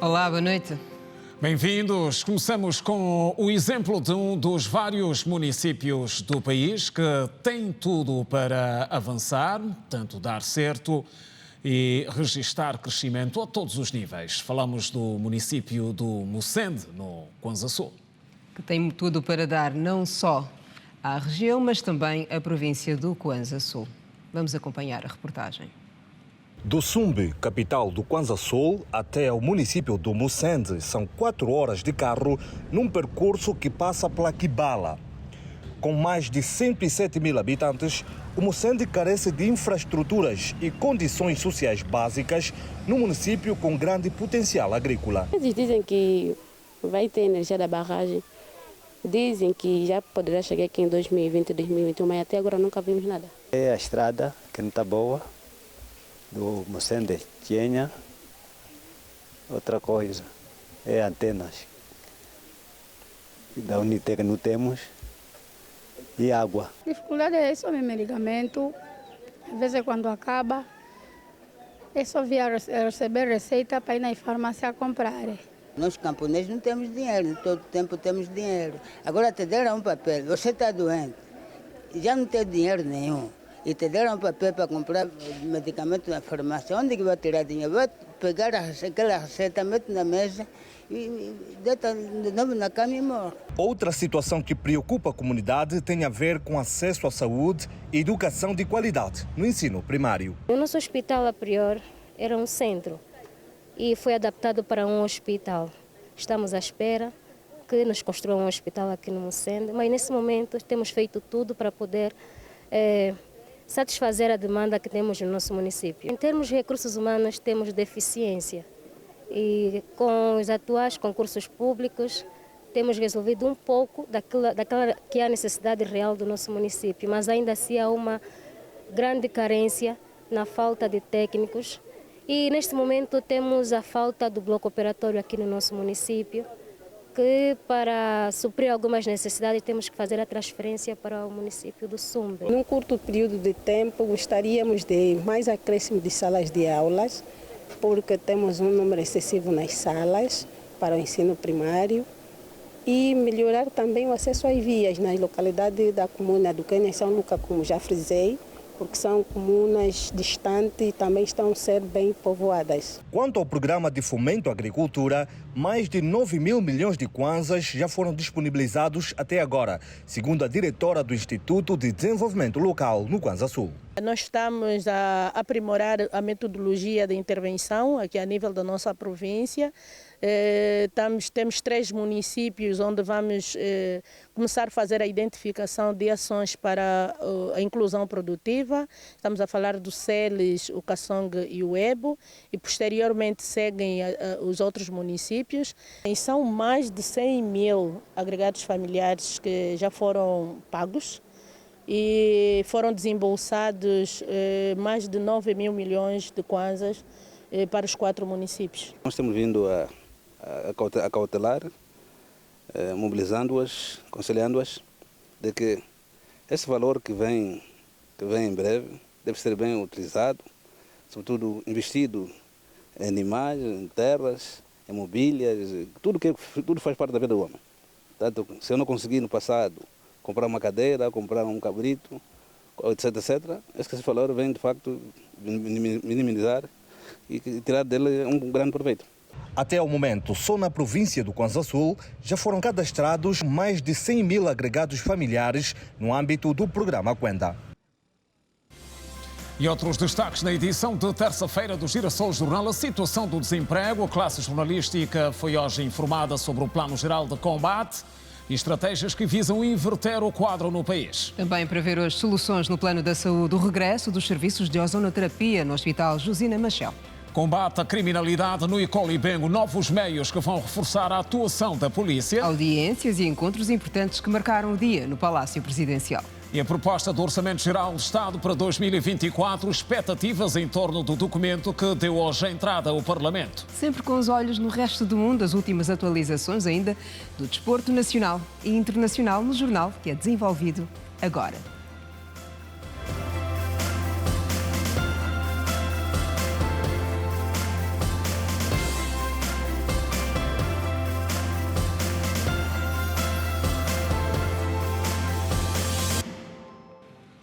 Olá, boa noite. Bem-vindos. Começamos com o exemplo de um dos vários municípios do país que tem tudo para avançar, tanto dar certo e registar crescimento a todos os níveis. Falamos do município do Mucende, no Kwanza Sul. Que tem tudo para dar não só à região, mas também à província do Kwanza Sul. Vamos acompanhar a reportagem. Do Sumbe, capital do Kwanza Sul, até o município do Mucende, são 4 horas de carro num percurso que passa pela Kibala. Com mais de 107 mil habitantes, o Mucende carece de infraestruturas e condições sociais básicas num município com grande potencial agrícola. Eles dizem que vai ter energia da barragem. Dizem que já poderá chegar aqui em 2020, 2021, mas até agora nunca vimos nada. É a estrada que não está boa. Do Mucende tinha. Outra coisa é antenas da Unitec não temos e água. A dificuldade é só meu medicamento, às vezes quando acaba é só vir receber receita para ir na farmácia comprar. Nós camponeses não temos dinheiro, todo tempo temos dinheiro. Agora te deram um papel, você está doente, já não tem dinheiro nenhum. E te deram um papel para comprar medicamento na farmácia. Onde que vai tirar dinheiro? Vai pegar aquela receita, mete na mesa e deita de novo na cama e morre. Outra situação que preocupa a comunidade tem a ver com acesso à saúde e educação de qualidade no ensino primário. O nosso hospital, a priori, era um centro e foi adaptado para um hospital. Estamos à espera que nos construam um hospital aqui no Mucende, mas nesse momento temos feito tudo para poder satisfazer a demanda que temos no nosso município. Em termos de recursos humanos, temos deficiência e com os atuais concursos públicos temos resolvido um pouco daquela que é a necessidade real do nosso município, mas ainda assim há uma grande carência na falta de técnicos e neste momento temos a falta do bloco operatório aqui no nosso município, que para suprir algumas necessidades temos que fazer a transferência para o município do Sumbe. Num curto período de tempo gostaríamos de mais acréscimo de salas de aulas, porque temos um número excessivo nas salas para o ensino primário e melhorar também o acesso às vias nas localidades da comuna do Quênia e São Lucas, como já frisei, porque são comunas distantes e também estão a ser bem povoadas. Quanto ao programa de fomento à agricultura, mais de 9 mil milhões de kwanzas já foram disponibilizados até agora, segundo a diretora do Instituto de Desenvolvimento Local no Kwanza Sul. Nós estamos a aprimorar a metodologia de intervenção aqui a nível da nossa província. Temos 3 municípios onde vamos começar a fazer a identificação de ações para a inclusão produtiva. Estamos a falar do Celes, o Kassong e o Ebo e posteriormente seguem os outros municípios. E são mais de 100 mil agregados familiares que já foram pagos e foram desembolsados mais de 9 mil milhões de kwanzas para os 4 municípios. Nós estamos vindo a cautelar, mobilizando-as, aconselhando-as de que esse valor que vem em breve deve ser bem utilizado, sobretudo investido em animais, em terras, em mobílias, tudo faz parte da vida do homem. Tanto, se eu não conseguir no passado comprar uma cadeira, comprar um cabrito, etc, esse valor vem de facto minimizar e tirar dele um grande proveito. Até o momento, só na província do Kwanza Sul já foram cadastrados mais de 100 mil agregados familiares no âmbito do programa Kwenda. E outros destaques na edição de terça-feira do Girassol Jornal, a situação do desemprego. A classe jornalística foi hoje informada sobre o Plano Geral de Combate e estratégias que visam inverter o quadro no país. Também prever hoje soluções no plano da saúde, o regresso dos serviços de ozonoterapia no Hospital Josina Machel. Combate à criminalidade no Icolo e Bengo, novos meios que vão reforçar a atuação da polícia. Audiências e encontros importantes que marcaram o dia no Palácio Presidencial. E a proposta do Orçamento Geral do Estado para 2024, expectativas em torno do documento que deu hoje a entrada ao Parlamento. Sempre com os olhos no resto do mundo, as últimas atualizações ainda do desporto nacional e internacional no jornal que é desenvolvido agora.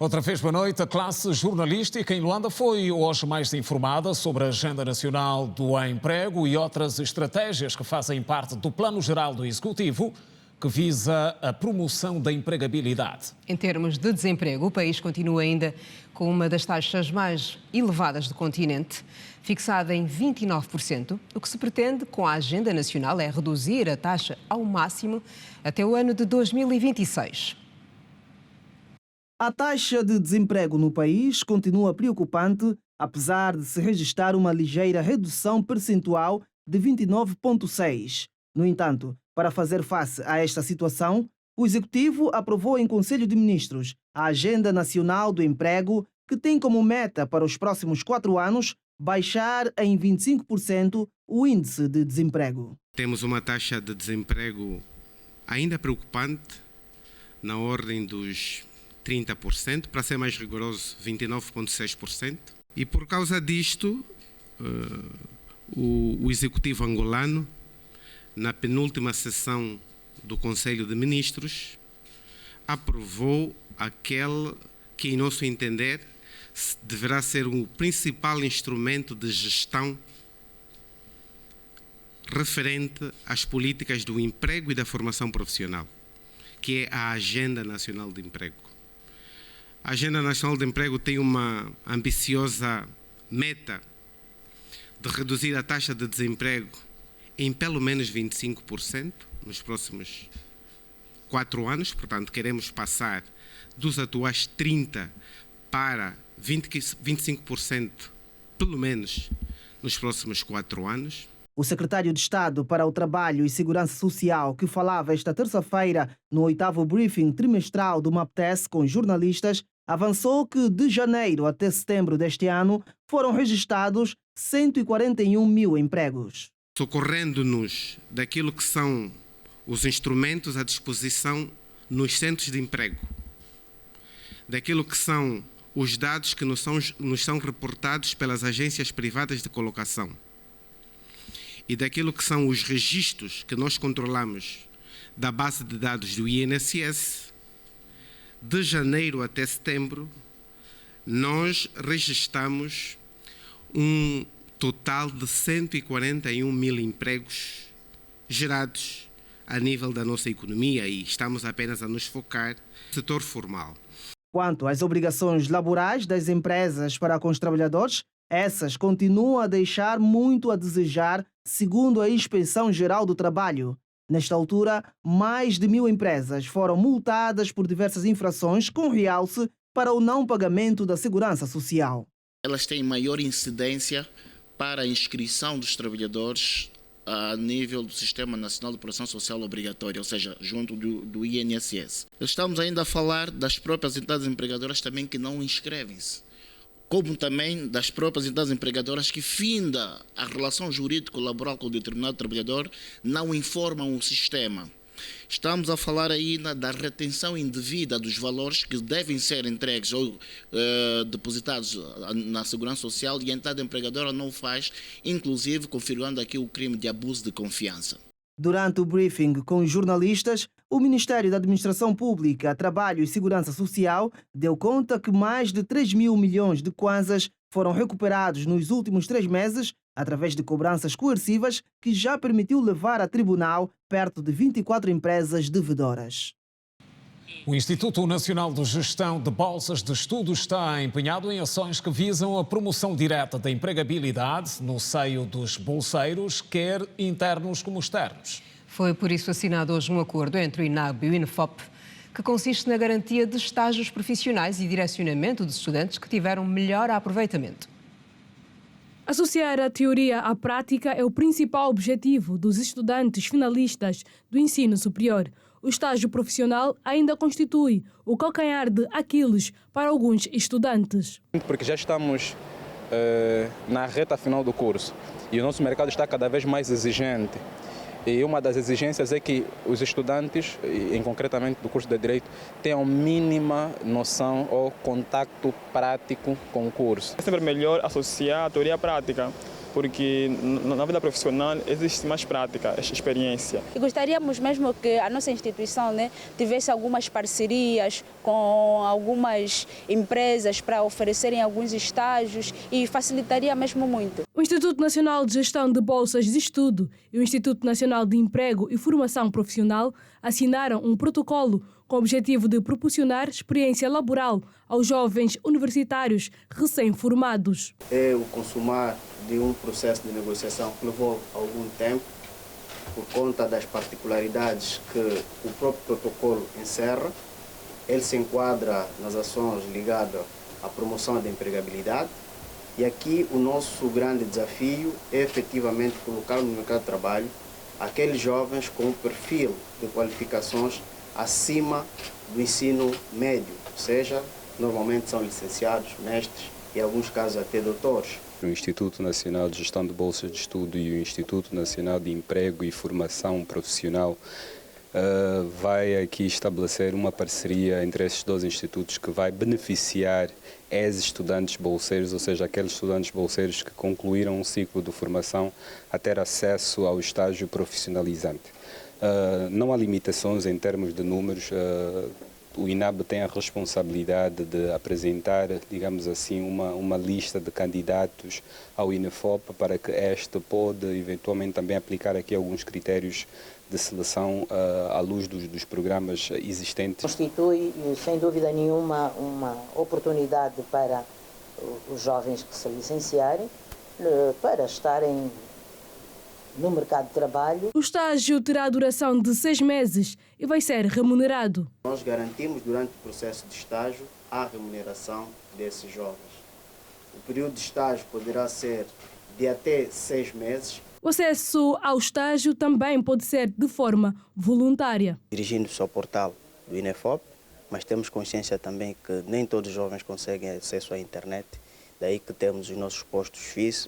Outra vez, boa noite. A classe jornalística em Luanda foi hoje mais informada sobre a Agenda Nacional do Emprego e outras estratégias que fazem parte do Plano Geral do Executivo, que visa a promoção da empregabilidade. Em termos de desemprego, o país continua ainda com uma das taxas mais elevadas do continente, fixada em 29%. O que se pretende com a Agenda Nacional é reduzir a taxa ao máximo até o ano de 2026. A taxa de desemprego no país continua preocupante, apesar de se registrar uma ligeira redução percentual de 29,6%. No entanto, para fazer face a esta situação, o Executivo aprovou em Conselho de Ministros a Agenda Nacional do Emprego, que tem como meta para os próximos 4 anos baixar em 25% o índice de desemprego. Temos uma taxa de desemprego ainda preocupante, na ordem dos 30%, para ser mais rigoroso, 29,6%. E por causa disto, o Executivo angolano, na penúltima sessão do Conselho de Ministros, aprovou aquele que, em nosso entender, deverá ser o principal instrumento de gestão referente às políticas do emprego e da formação profissional, que é a Agenda Nacional de Emprego. A Agenda Nacional de Emprego tem uma ambiciosa meta de reduzir a taxa de desemprego em pelo menos 25% nos próximos 4 anos. Portanto, queremos passar dos atuais 30% para 25% pelo menos nos próximos 4 anos. O secretário de Estado para o Trabalho e Segurança Social, que falava esta terça-feira no 8º briefing trimestral do MAPTES com jornalistas, avançou que de janeiro até setembro deste ano foram registrados 141 mil empregos. Socorrendo-nos daquilo que são os instrumentos à disposição nos centros de emprego, daquilo que são os dados que nos são reportados pelas agências privadas de colocação e daquilo que são os registros que nós controlamos da base de dados do INSS, de janeiro até setembro, nós registramos um total de 141 mil empregos gerados a nível da nossa economia, e estamos apenas a nos focar no setor formal. Quanto às obrigações laborais das empresas para com os trabalhadores, essas continuam a deixar muito a desejar, segundo a Inspeção Geral do Trabalho. Nesta altura, mais de 1000 empresas foram multadas por diversas infrações, com realce para o não pagamento da segurança social. Elas têm maior incidência para a inscrição dos trabalhadores a nível do Sistema Nacional de Proteção Social Obrigatória, ou seja, junto do INSS. Estamos ainda a falar das próprias entidades empregadoras também que não inscrevem-se, como também das próprias entidades empregadoras que, finda a relação jurídico-laboral com o determinado trabalhador, não informam o sistema. Estamos a falar ainda da retenção indevida dos valores que devem ser entregues ou depositados na Segurança Social, e a entidade empregadora não o faz, inclusive configurando aqui o crime de abuso de confiança. Durante o briefing com jornalistas, o Ministério da Administração Pública, Trabalho e Segurança Social deu conta que mais de 3 mil milhões de kwanzas foram recuperados nos últimos 3 meses através de cobranças coercivas, que já permitiu levar a tribunal perto de 24 empresas devedoras. O Instituto Nacional de Gestão de Bolsas de Estudo está empenhado em ações que visam a promoção direta da empregabilidade no seio dos bolseiros, quer internos como externos. Foi por isso assinado hoje um acordo entre o INAB e o INFOP, que consiste na garantia de estágios profissionais e direcionamento de estudantes que tiveram melhor aproveitamento. Associar a teoria à prática é o principal objetivo dos estudantes finalistas do ensino superior. O estágio profissional ainda constitui o calcanhar de Aquiles para alguns estudantes. Porque já estamos na reta final do curso e o nosso mercado está cada vez mais exigente. E uma das exigências é que os estudantes, em concretamente do curso de Direito, tenham mínima noção ou contacto prático com o curso. É sempre melhor associar a teoria à prática, porque na vida profissional existe mais prática, experiência. E gostaríamos mesmo que a nossa instituição, né, tivesse algumas parcerias com algumas empresas para oferecerem alguns estágios e facilitaria mesmo muito. O Instituto Nacional de Gestão de Bolsas de Estudo e o Instituto Nacional de Emprego e Formação Profissional assinaram um protocolo com o objetivo de proporcionar experiência laboral aos jovens universitários recém-formados. É o consumar de um processo de negociação que levou algum tempo, por conta das particularidades que o próprio protocolo encerra. Ele se enquadra nas ações ligadas à promoção da empregabilidade. E aqui o nosso grande desafio é efetivamente colocar no mercado de trabalho aqueles jovens com um perfil de qualificações acima do ensino médio, ou seja, normalmente são licenciados, mestres e em alguns casos até doutores. O Instituto Nacional de Gestão de Bolsas de Estudo e o Instituto Nacional de Emprego e Formação Profissional vai aqui estabelecer uma parceria entre esses dois institutos que vai beneficiar ex-estudantes bolseiros, ou seja, aqueles estudantes bolseiros que concluíram um ciclo de formação a ter acesso ao estágio profissionalizante. Não há limitações em termos de números. O INAB tem a responsabilidade de apresentar, digamos assim, uma lista de candidatos ao INEFOP para que este pode eventualmente também aplicar aqui alguns critérios de seleção à luz dos programas existentes. Constitui, sem dúvida nenhuma, uma oportunidade para os jovens que se licenciarem, para estarem no mercado de trabalho. O estágio terá duração de 6 meses e vai ser remunerado. Nós garantimos durante o processo de estágio a remuneração desses jovens. O período de estágio poderá ser de até 6 meses. O acesso ao estágio também pode ser de forma voluntária. Dirigindo-se ao portal do INEFOP, mas temos consciência também que nem todos os jovens conseguem acesso à internet, daí que temos os nossos postos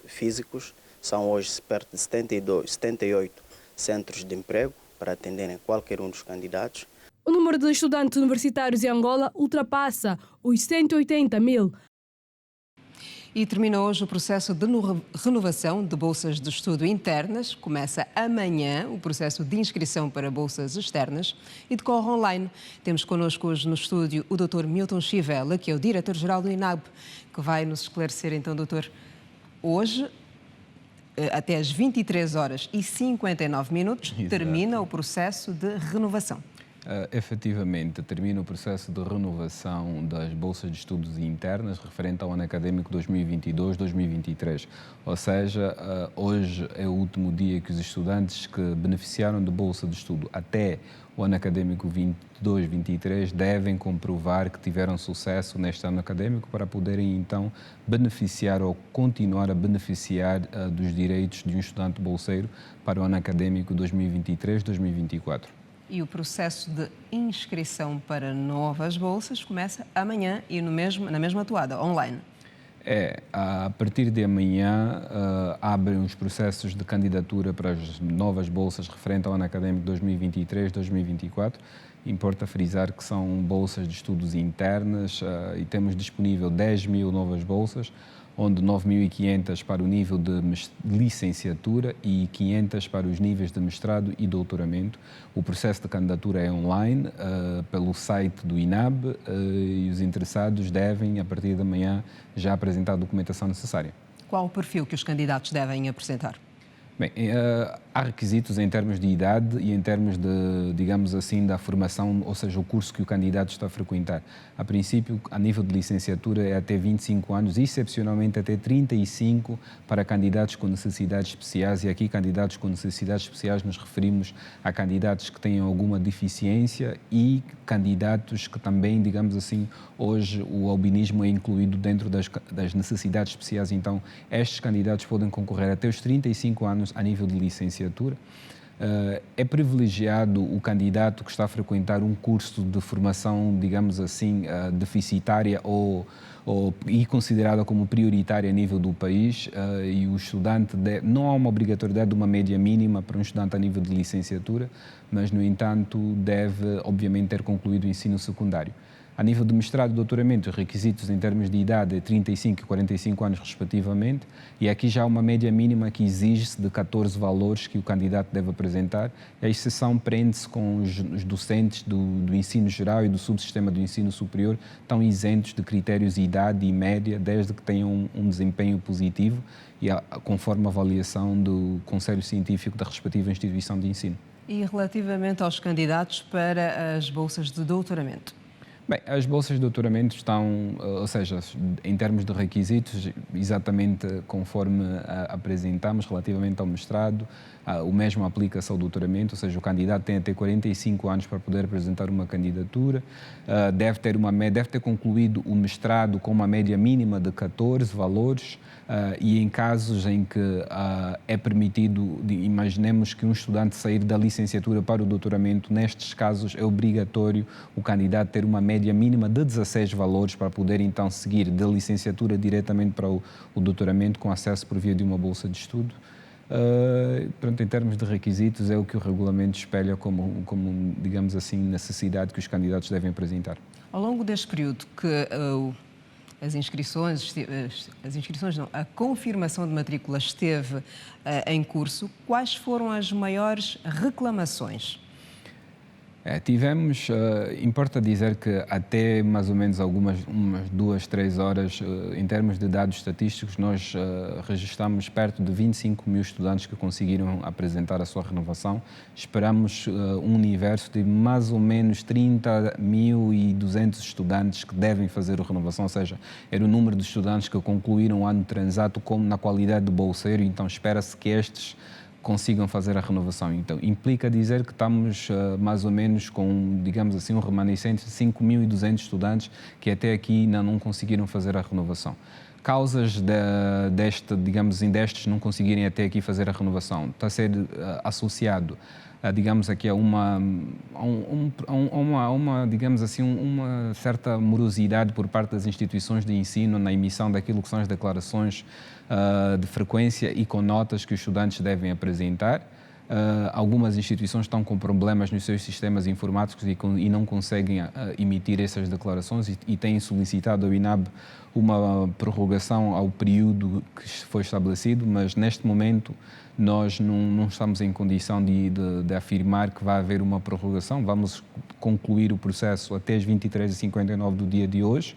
físicos. São hoje perto de 78 centros de emprego para atenderem qualquer um dos candidatos. O número de estudantes universitários em Angola ultrapassa os 180 mil. E termina hoje o processo de renovação de bolsas de estudo internas. Começa amanhã o processo de inscrição para bolsas externas e decorre online. Temos connosco hoje no estúdio o Dr. Milton Chivela, que é o diretor-geral do INAB, que vai nos esclarecer. Então, doutor, hoje, até às 23h59, termina o processo de renovação. Efetivamente, termina o processo de renovação das bolsas de estudos internas referente ao ano académico 2022-2023. Ou seja, hoje é o último dia que os estudantes que beneficiaram de bolsa de estudo até o ano académico 22-23 devem comprovar que tiveram sucesso neste ano académico para poderem então beneficiar ou continuar a beneficiar dos direitos de um estudante bolseiro para o ano académico 2023-2024. E o processo de inscrição para novas bolsas começa amanhã e na mesma toada, online. A partir de amanhã abrem os processos de candidatura para as novas bolsas referente ao ano académico 2023-2024. Importa frisar que são bolsas de estudos internas e temos disponível 10 mil novas bolsas, onde 9.500 para o nível de licenciatura e 500 para os níveis de mestrado e doutoramento. O processo de candidatura é online, pelo site do INAB, e os interessados devem, a partir de amanhã, já apresentar a documentação necessária. Qual o perfil que os candidatos devem apresentar? Bem, há requisitos em termos de idade e em termos de, digamos assim, da formação, ou seja, o curso que o candidato está a frequentar. A princípio, a nível de licenciatura é até 25 anos, excepcionalmente até 35 para candidatos com necessidades especiais. E aqui, candidatos com necessidades especiais, nos referimos a candidatos que têm alguma deficiência e candidatos que também, digamos assim, hoje o albinismo é incluído dentro das necessidades especiais. Então, estes candidatos podem concorrer até os 35 anos a nível de licenciatura. É privilegiado o candidato que está a frequentar um curso de formação, digamos assim, deficitária e considerada como prioritária a nível do país, e o estudante não há uma obrigatoriedade de uma média mínima para um estudante a nível de licenciatura, mas, no entanto, deve, obviamente, ter concluído o ensino secundário. A nível de mestrado e doutoramento, os requisitos em termos de idade é 35 e 45 anos respectivamente, e aqui já há uma média mínima que exige-se de 14 valores que o candidato deve apresentar. A exceção prende-se com os docentes do ensino geral e do subsistema do ensino superior, estão isentos de critérios de idade e média, desde que tenham um desempenho positivo e conforme a avaliação do Conselho Científico da respectiva instituição de ensino. E relativamente aos candidatos para as bolsas de doutoramento? Bem, as bolsas de doutoramento estão, ou seja, em termos de requisitos, exatamente conforme apresentamos relativamente ao mestrado, o mesmo aplica-se ao doutoramento, ou seja, o candidato tem até 45 anos para poder apresentar uma candidatura, deve ter concluído o mestrado com uma média mínima de 14 valores, e em casos em que é permitido, imaginemos que um estudante sair da licenciatura para o doutoramento, nestes casos é obrigatório o candidato ter uma média mínima de 16 valores para poder então seguir da licenciatura diretamente para o doutoramento com acesso por via de uma bolsa de estudo. Em termos de requisitos, é o que o regulamento espelha como, digamos assim, necessidade que os candidatos devem apresentar. Ao longo deste período que a confirmação de matrícula esteve em curso, quais foram as maiores reclamações? Tivemos, importa dizer que até mais ou menos umas 2, 3 horas, em termos de dados estatísticos, nós registramos perto de 25 mil estudantes que conseguiram apresentar a sua renovação. Esperamos um universo de mais ou menos 30.200 estudantes que devem fazer a renovação, ou seja, era o número de estudantes que concluíram o ano transato como na qualidade de bolseiro, então espera-se que estes consigam fazer a renovação. Então, implica dizer que estamos mais ou menos com, digamos assim, um remanescente de 5.200 estudantes que até aqui ainda não conseguiram fazer a renovação. Causas destes não conseguirem até aqui fazer a renovação está a ser associado digamos aqui a uma certa morosidade por parte das instituições de ensino na emissão daquilo que são as declarações de frequência e com notas que os estudantes devem apresentar. Algumas instituições estão com problemas nos seus sistemas informáticos e não conseguem emitir essas declarações e têm solicitado ao INAB uma prorrogação ao período que foi estabelecido, mas neste momento nós não estamos em condição de afirmar que vai haver uma prorrogação. Vamos concluir o processo até as 23h59 do dia de hoje,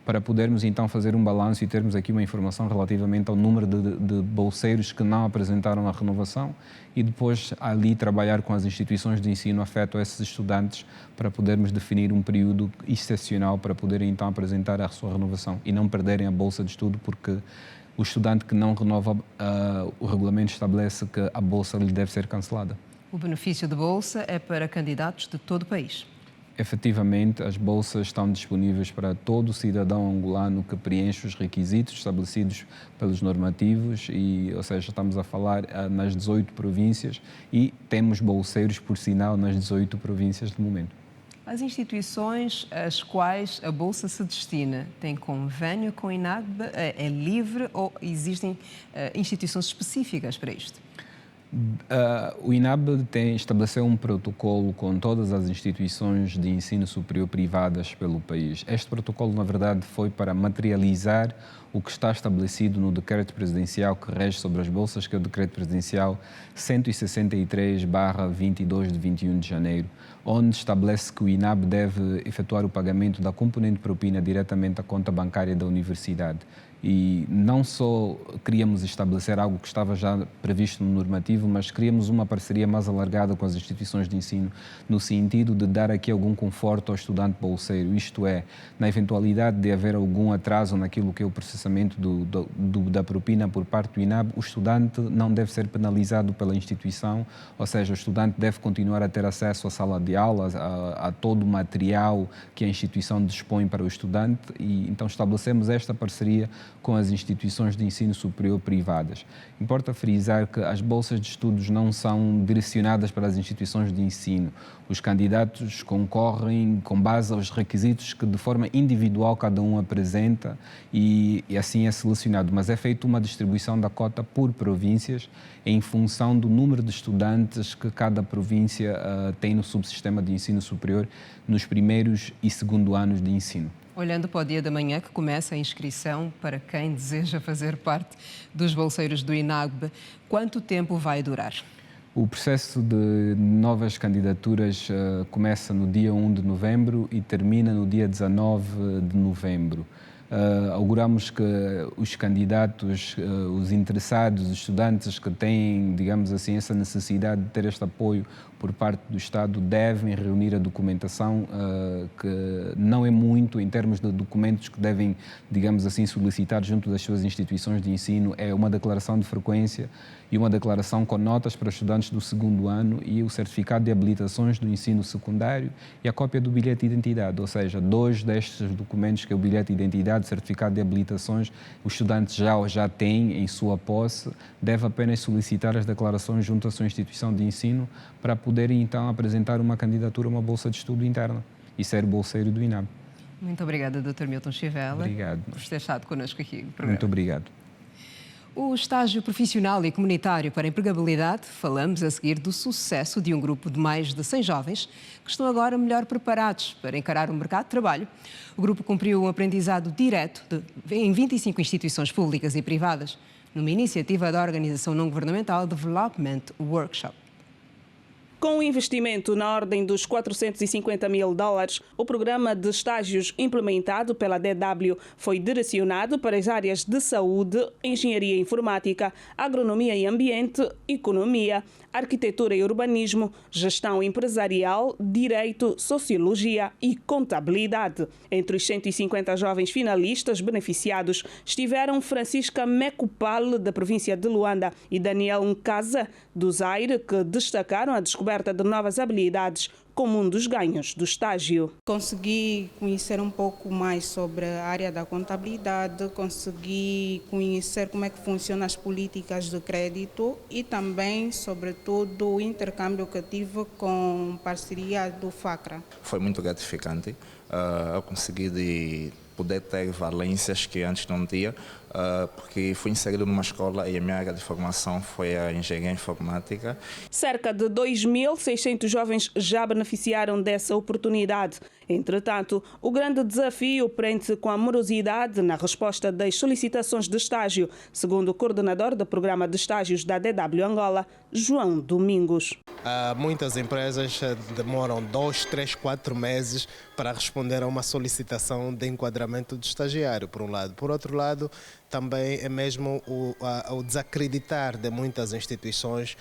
para podermos então fazer um balanço e termos aqui uma informação relativamente ao número de bolseiros que não apresentaram a renovação e depois ali trabalhar com as instituições de ensino afeto a esses estudantes para podermos definir um período excepcional para poderem então apresentar a sua renovação e não perderem a bolsa de estudo, porque o estudante que não renova, o regulamento estabelece que a bolsa lhe deve ser cancelada. O benefício de bolsa é para candidatos de todo o país. Efetivamente, as bolsas estão disponíveis para todo cidadão angolano que preenche os requisitos estabelecidos pelos normativos, ou seja, estamos a falar nas 18 províncias e temos bolseiros, por sinal, nas 18 províncias de momento. As instituições às quais a bolsa se destina têm convênio com o INAB? É livre ou existem instituições específicas para isto? O INAB estabeleceu um protocolo com todas as instituições de ensino superior privadas pelo país. Este protocolo, na verdade, foi para materializar o que está estabelecido no decreto presidencial que rege sobre as bolsas, que é o decreto presidencial 163/22 de 21 de janeiro, onde estabelece que o INAB deve efetuar o pagamento da componente propina diretamente à conta bancária da universidade. E não só queríamos estabelecer algo que estava já previsto no normativo, mas queríamos uma parceria mais alargada com as instituições de ensino, no sentido de dar aqui algum conforto ao estudante bolseiro, isto é, na eventualidade de haver algum atraso naquilo que é o processamento da propina por parte do INAB, o estudante não deve ser penalizado pela instituição, ou seja, o estudante deve continuar a ter acesso à sala de aula, a todo o material que a instituição dispõe para o estudante, e então estabelecemos esta parceria com as instituições de ensino superior privadas. Importa frisar que as bolsas de estudos não são direcionadas para as instituições de ensino. Os candidatos concorrem com base aos requisitos que de forma individual cada um apresenta e assim é selecionado, mas é feita uma distribuição da cota por províncias em função do número de estudantes que cada província tem no subsistema de ensino superior nos primeiros e segundo anos de ensino. Olhando para o dia da manhã, que começa a inscrição para quem deseja fazer parte dos bolseiros do INAGBE, quanto tempo vai durar? O processo de novas candidaturas começa no dia 1 de novembro e termina no dia 19 de novembro. Auguramos que os candidatos, os interessados, os estudantes que têm, digamos assim, essa necessidade de ter este apoio por parte do Estado devem reunir a documentação, que não é muito em termos de documentos que devem, digamos assim, solicitar junto das suas instituições de ensino. É uma declaração de frequência e uma declaração com notas para estudantes do segundo ano e o certificado de habilitações do ensino secundário e a cópia do bilhete de identidade, ou seja, 2 destes documentos, que é o bilhete de identidade, o certificado de habilitações, os estudantes já têm em sua posse, deve apenas solicitar as declarações junto à sua instituição de ensino para poderem então apresentar uma candidatura a uma bolsa de estudo interna e ser bolseiro do INAB. Muito obrigada, Dr. Milton Chivela. Obrigado. Por ter estado connosco aqui no programa. Muito obrigado. O estágio profissional e comunitário para a empregabilidade, falamos a seguir do sucesso de um grupo de mais de 100 jovens que estão agora melhor preparados para encarar o mercado de trabalho. O grupo cumpriu um aprendizado direto em 25 instituições públicas e privadas, numa iniciativa da organização não-governamental Development Workshop. Com um investimento na ordem dos $450 mil, o programa de estágios implementado pela DW foi direcionado para as áreas de saúde, engenharia informática, agronomia e ambiente, economia, arquitetura e urbanismo, gestão empresarial, direito, sociologia e contabilidade. Entre os 150 jovens finalistas beneficiados estiveram Francisca Mekupal, da província de Luanda, e Daniel Nkaza, do Zaire, que destacaram a descoberta de novas habilidades como um dos ganhos do estágio. Consegui conhecer um pouco mais sobre a área da contabilidade, consegui conhecer como é que funcionam as políticas de crédito e também, sobretudo, o intercâmbio que tive com parceria do FACRA. Foi muito gratificante. Eu consegui poder ter valências que antes não tinha, porque fui inserido numa escola e a minha área de formação foi a engenharia informática. Cerca de 2.600 jovens já beneficiaram dessa oportunidade. Entretanto, o grande desafio prende-se com a morosidade na resposta das solicitações de estágio, segundo o coordenador do programa de estágios da DW Angola, João Domingos. Muitas empresas demoram 2, 3, 4 meses para responder a uma solicitação de enquadramento de estagiário, por um lado. Por outro lado, também é mesmo o desacreditar de muitas instituições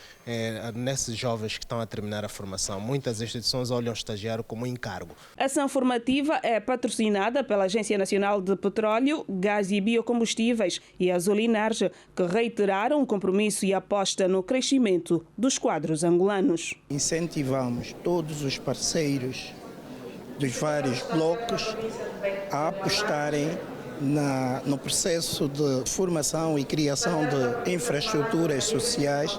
nesses jovens que estão a terminar a formação. Muitas instituições olham o estagiário como um encargo. A ação formativa é patrocinada pela Agência Nacional de Petróleo, Gás e Biocombustíveis e a Zolinerge, que reiteraram o compromisso e aposta no crescimento dos quadros angolanos. Incentivamos todos os parceiros dos vários blocos a apostarem no processo de formação e criação de infraestruturas sociais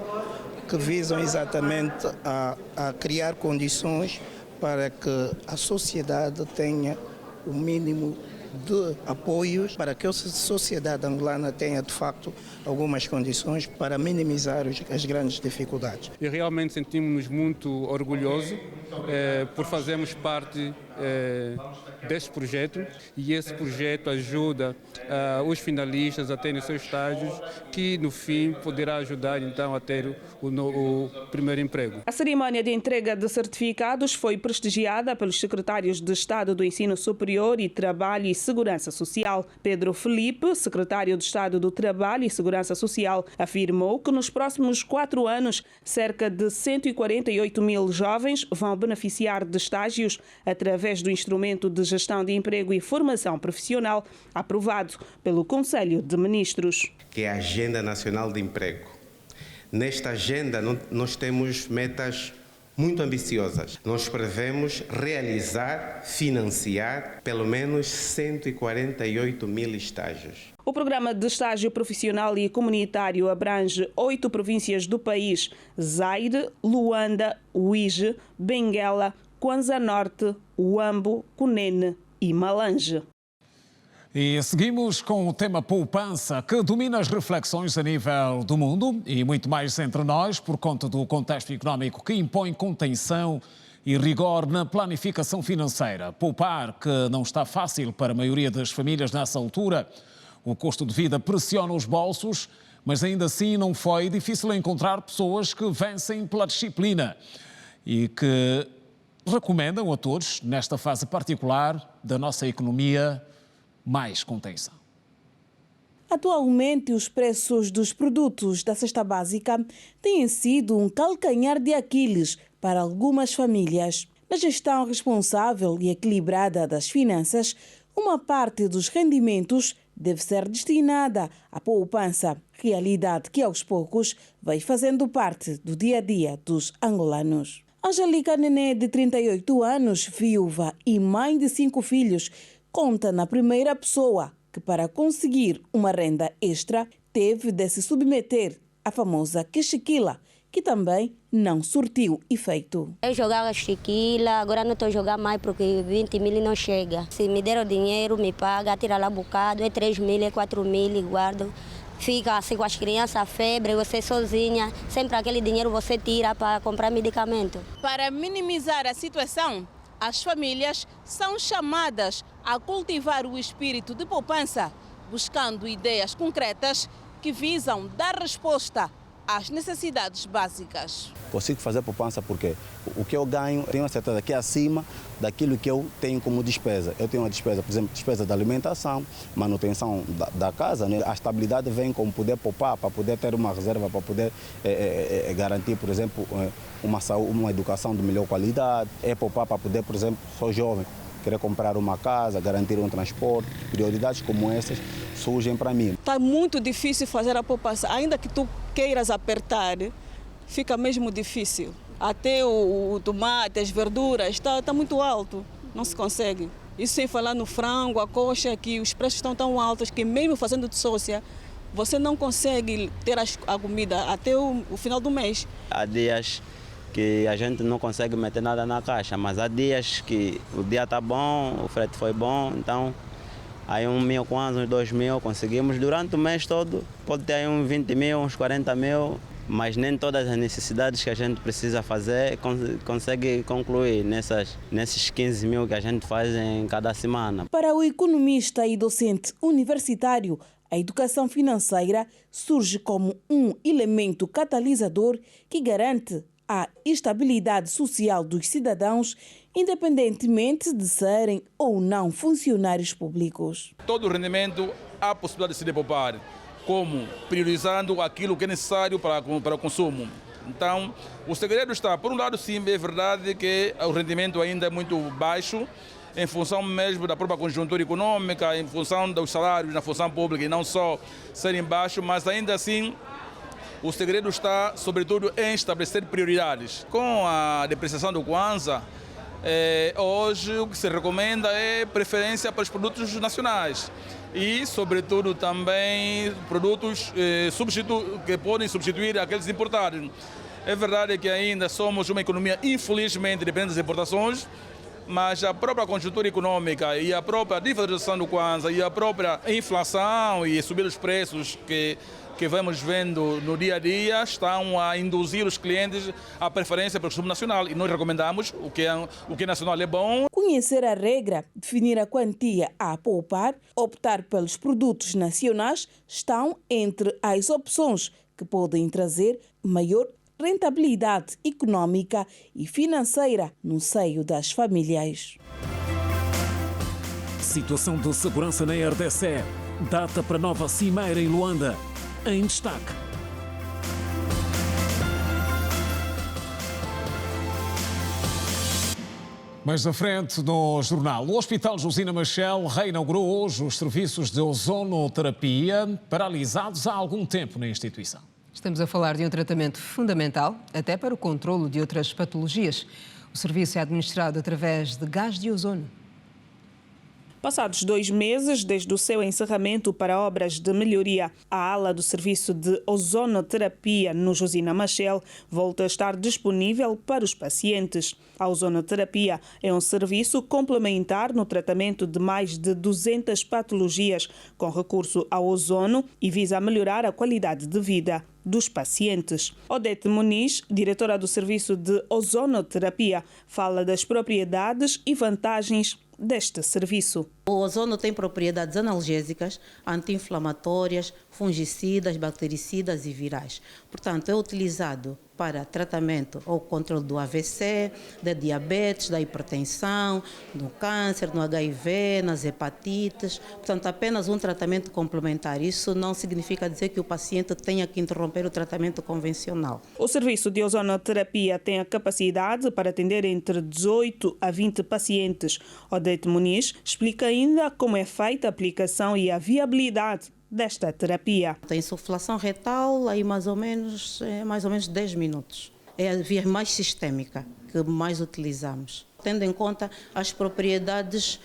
que visam exatamente a criar condições para que a sociedade tenha o mínimo de apoios para que a sociedade angolana tenha, de facto, algumas condições para minimizar as grandes dificuldades. E realmente sentimos-nos muito orgulhosos por fazermos parte deste projeto, e esse projeto ajuda os finalistas a terem seus estágios, que no fim poderá ajudar então a ter o primeiro emprego. A cerimónia de entrega de certificados foi prestigiada pelos secretários de Estado do Ensino Superior e Trabalho e Segurança Social. Pedro Felipe, secretário de Estado do Trabalho e Segurança Social, afirmou que nos próximos 4 anos cerca de 148 mil jovens vão beneficiar de estágios através do instrumento de gestão de emprego e formação profissional aprovado pelo Conselho de Ministros. Que é a Agenda Nacional de Emprego. Nesta agenda nós temos metas muito ambiciosas. Nós prevemos realizar, financiar pelo menos 148 mil estágios. O programa de estágio profissional e comunitário abrange 8 províncias do país: Zaire, Luanda, Uige, Benguela, Kwanza Norte, Huambo, Cunene e Malange. E seguimos com o tema poupança, que domina as reflexões a nível do mundo e muito mais entre nós, por conta do contexto económico que impõe contenção e rigor na planificação financeira. Poupar, que não está fácil para a maioria das famílias nessa altura. O custo de vida pressiona os bolsos, mas ainda assim não foi difícil encontrar pessoas que vencem pela disciplina e que recomendam a todos, nesta fase particular da nossa economia, mais contenção. Atualmente, os preços dos produtos da cesta básica têm sido um calcanhar de Aquiles para algumas famílias. Na gestão responsável e equilibrada das finanças, uma parte dos rendimentos deve ser destinada à poupança, realidade que aos poucos vai fazendo parte do dia a dia dos angolanos. Angélica Nené, de 38 anos, viúva e mãe de 5 filhos, conta na primeira pessoa que, para conseguir uma renda extra, teve de se submeter à famosa quixiquila, que também não surtiu efeito. Eu jogava quixiquila, agora não estou jogando mais porque 20 mil não chega. Se me der o dinheiro, me paga, tira lá um bocado, é 3 mil, é 4 mil, guardo. Fica assim com as crianças, febre, você sozinha, sempre aquele dinheiro você tira para comprar medicamento. Para minimizar a situação, as famílias são chamadas a cultivar o espírito de poupança, buscando ideias concretas que visam dar resposta às necessidades básicas. Consigo fazer poupança porque o que eu ganho, tenho a certeza que é acima daquilo que eu tenho como despesa. Eu tenho uma despesa, por exemplo, despesa de alimentação, manutenção da casa, né? A estabilidade vem com poder poupar, para poder ter uma reserva, para poder garantir, por exemplo, uma saúde, uma educação de melhor qualidade. É poupar para poder, por exemplo, sou jovem, querer comprar uma casa, garantir um transporte. Prioridades como essas surgem para mim. Está muito difícil fazer a poupança, ainda que tu queiras apertar, fica mesmo difícil. Até o tomate, as verduras, está muito alto, não se consegue. Isso sem falar no frango, a coxa, que os preços estão tão altos que mesmo fazendo de sócia, você não consegue ter a comida até o final do mês. Há dias que a gente não consegue meter nada na caixa, mas há dias que o dia está bom, o frete foi bom, então aí 1 mil kwanza, uns 2 mil, conseguimos durante o mês todo, pode ter aí uns 20 mil, uns 40 mil, mas nem todas as necessidades que a gente precisa fazer consegue concluir nesses 15 mil que a gente faz em cada semana. Para o economista e docente universitário, a educação financeira surge como um elemento catalisador que garante a estabilidade social dos cidadãos, independentemente de serem ou não funcionários públicos. Todo o rendimento há a possibilidade de se poupar, como priorizando aquilo que é necessário para o consumo. Então, o segredo está, por um lado, sim, é verdade que o rendimento ainda é muito baixo, em função mesmo da própria conjuntura econômica, em função dos salários na função pública e não só serem baixos, mas ainda assim o segredo está, sobretudo, em estabelecer prioridades. Com a depreciação do Kwanza, hoje o que se recomenda é preferência para os produtos nacionais e, sobretudo, também produtos que podem substituir aqueles importados. É verdade que ainda somos uma economia, infelizmente, dependente das importações, mas a própria conjuntura econômica e a própria desvalorização do Kwanza e a própria inflação e subir os preços que vamos vendo no dia a dia estão a induzir os clientes à preferência pelo consumo nacional e nós recomendamos o que é nacional é bom. Conhecer a regra, definir a quantia a poupar, optar pelos produtos nacionais estão entre as opções que podem trazer maior rentabilidade econômica e financeira no seio das famílias. Situação de segurança na RDC. Data para nova cimeira em Luanda. Em destaque. Mais à frente no jornal, o Hospital Josina Machel reinaugurou hoje os serviços de ozonoterapia, paralisados há algum tempo na instituição. Estamos a falar de um tratamento fundamental, até para o controlo de outras patologias. O serviço é administrado através de gás de ozono. Passados 2 meses desde o seu encerramento para obras de melhoria, a ala do serviço de ozonoterapia no Josina Machel volta a estar disponível para os pacientes. A ozonoterapia é um serviço complementar no tratamento de mais de 200 patologias com recurso ao ozono e visa melhorar a qualidade de vida dos pacientes. Odete Muniz, diretora do serviço de ozonoterapia, fala das propriedades e vantagens deste serviço. O ozono tem propriedades analgésicas, anti-inflamatórias, fungicidas, bactericidas e virais. Portanto, é utilizado para tratamento ou controle do AVC, da diabetes, da hipertensão, do câncer, no HIV, nas hepatites. Portanto, apenas um tratamento complementar. Isso não significa dizer que o paciente tenha que interromper o tratamento convencional. O serviço de ozonoterapia tem a capacidade para atender entre 18 a 20 pacientes. Odete Muniz explica ainda como é feita a aplicação e a viabilidade desta terapia. A insuflação retal, aí mais ou menos 10 minutos. É a via mais sistêmica que mais utilizamos. Tendo em conta as propriedades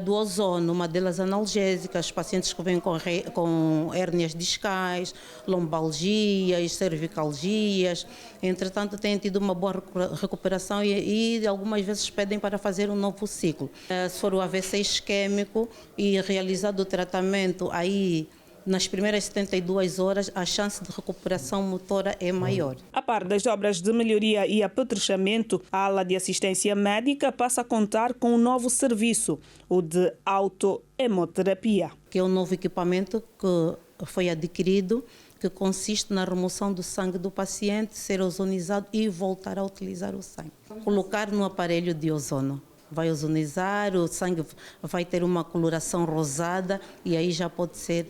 do ozono, uma delas analgésicas, pacientes que vêm com hérnias discais, lombalgias, cervicalgias, entretanto têm tido uma boa recuperação e algumas vezes pedem para fazer um novo ciclo. Se for o AVC isquêmico e realizado o tratamento aí nas primeiras 72 horas, a chance de recuperação motora é maior. A par das obras de melhoria e apetrechamento, a ala de assistência médica passa a contar com um novo serviço, o de autohemoterapia. Que é um novo equipamento que foi adquirido, que consiste na remoção do sangue do paciente, ser ozonizado e voltar a utilizar o sangue. Colocar no aparelho de ozono. Vai ozonizar, o sangue vai ter uma coloração rosada e aí já pode ser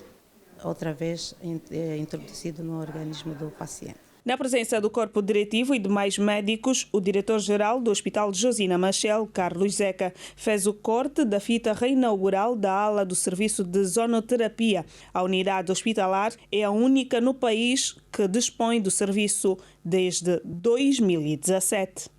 outra vez introduzido no organismo do paciente. Na presença do corpo diretivo e demais médicos, o diretor-geral do Hospital de Josina Machel, Carlos Zeca, fez o corte da fita reinaugural da ala do serviço de ozonoterapia. A unidade hospitalar é a única no país que dispõe do serviço desde 2017.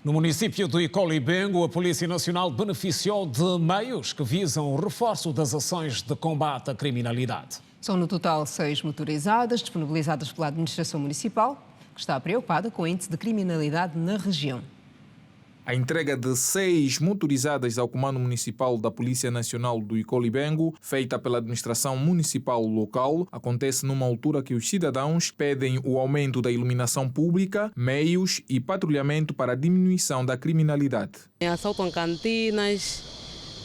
No município do Icolibengo, a Polícia Nacional beneficiou de meios que visam o reforço das ações de combate à criminalidade. São no total 6 motorizadas disponibilizadas pela Administração Municipal, que está preocupada com o índice de criminalidade na região. A entrega de 6 motorizadas ao Comando Municipal da Polícia Nacional do Icolibengo, feita pela administração municipal local, acontece numa altura que os cidadãos pedem o aumento da iluminação pública, meios e patrulhamento para a diminuição da criminalidade. Assaltam cantinas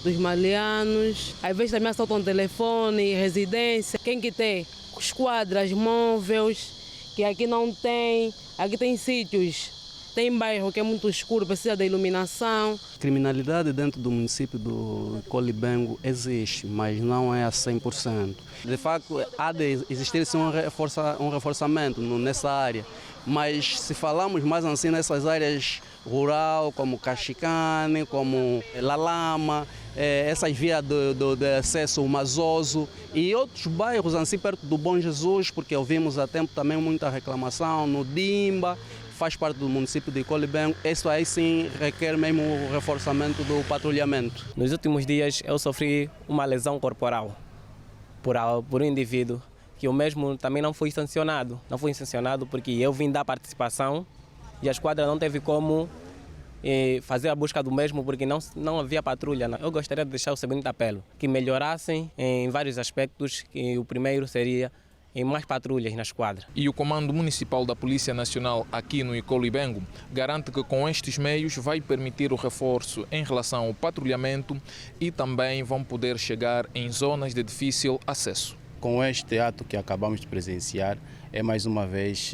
dos malianos, às vezes também assaltam telefone, residência. Quem que tem esquadras móveis, que aqui não tem, aqui tem sítios. Tem bairro que é muito escuro, precisa de iluminação. Criminalidade dentro do município do Icolibengo existe, mas não é a 100%. De facto, há de existir sim um reforçamento nessa área, mas se falamos mais assim nessas áreas rural, como Caxicane, como Lalama, essas vias de acesso, o Mazoso e outros bairros assim perto do Bom Jesus, porque ouvimos há tempo também muita reclamação no Dimba, faz parte do município de Icolibengo. Isso aí sim requer mesmo o reforçamento do patrulhamento. Nos últimos dias eu sofri uma lesão corporal por um indivíduo que o mesmo também não foi sancionado. Não foi sancionado porque eu vim da participação e a esquadra não teve como fazer a busca do mesmo porque não havia patrulha. Eu gostaria de deixar o seguinte apelo, que melhorassem em vários aspectos, que o primeiro seria em mais patrulhas na esquadra. E o Comando Municipal da Polícia Nacional aqui no Icolibengo garante que com estes meios vai permitir o reforço em relação ao patrulhamento e também vão poder chegar em zonas de difícil acesso. Com este ato que acabamos de presenciar, é mais uma vez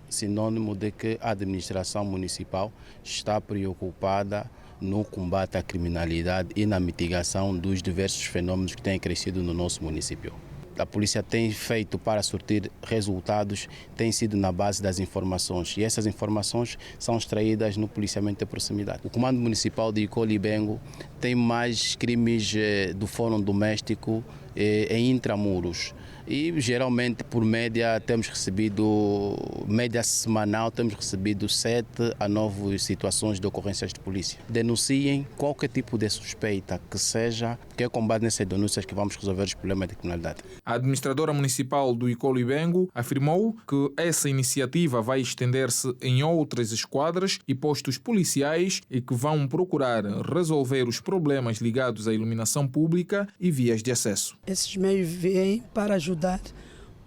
sinônimo de que a administração municipal está preocupada no combate à criminalidade e na mitigação dos diversos fenômenos que têm crescido no nosso município. A polícia tem feito para surtir resultados, tem sido na base das informações e essas informações são extraídas no policiamento de proximidade. O Comando Municipal de Icolibengo tem mais crimes do fórum doméstico em intramuros. E geralmente, por média, temos recebido, média semanal, temos recebido 7 a 9 situações de ocorrências de polícia. Denunciem qualquer tipo de suspeita que seja, que é com base nessas denúncias que vamos resolver os problemas de criminalidade. A administradora municipal do Icolo-Ibengo afirmou que essa iniciativa vai estender-se em outras esquadras e postos policiais e que vão procurar resolver os problemas ligados à iluminação pública e vias de acesso. Esses meios vêm para ajudar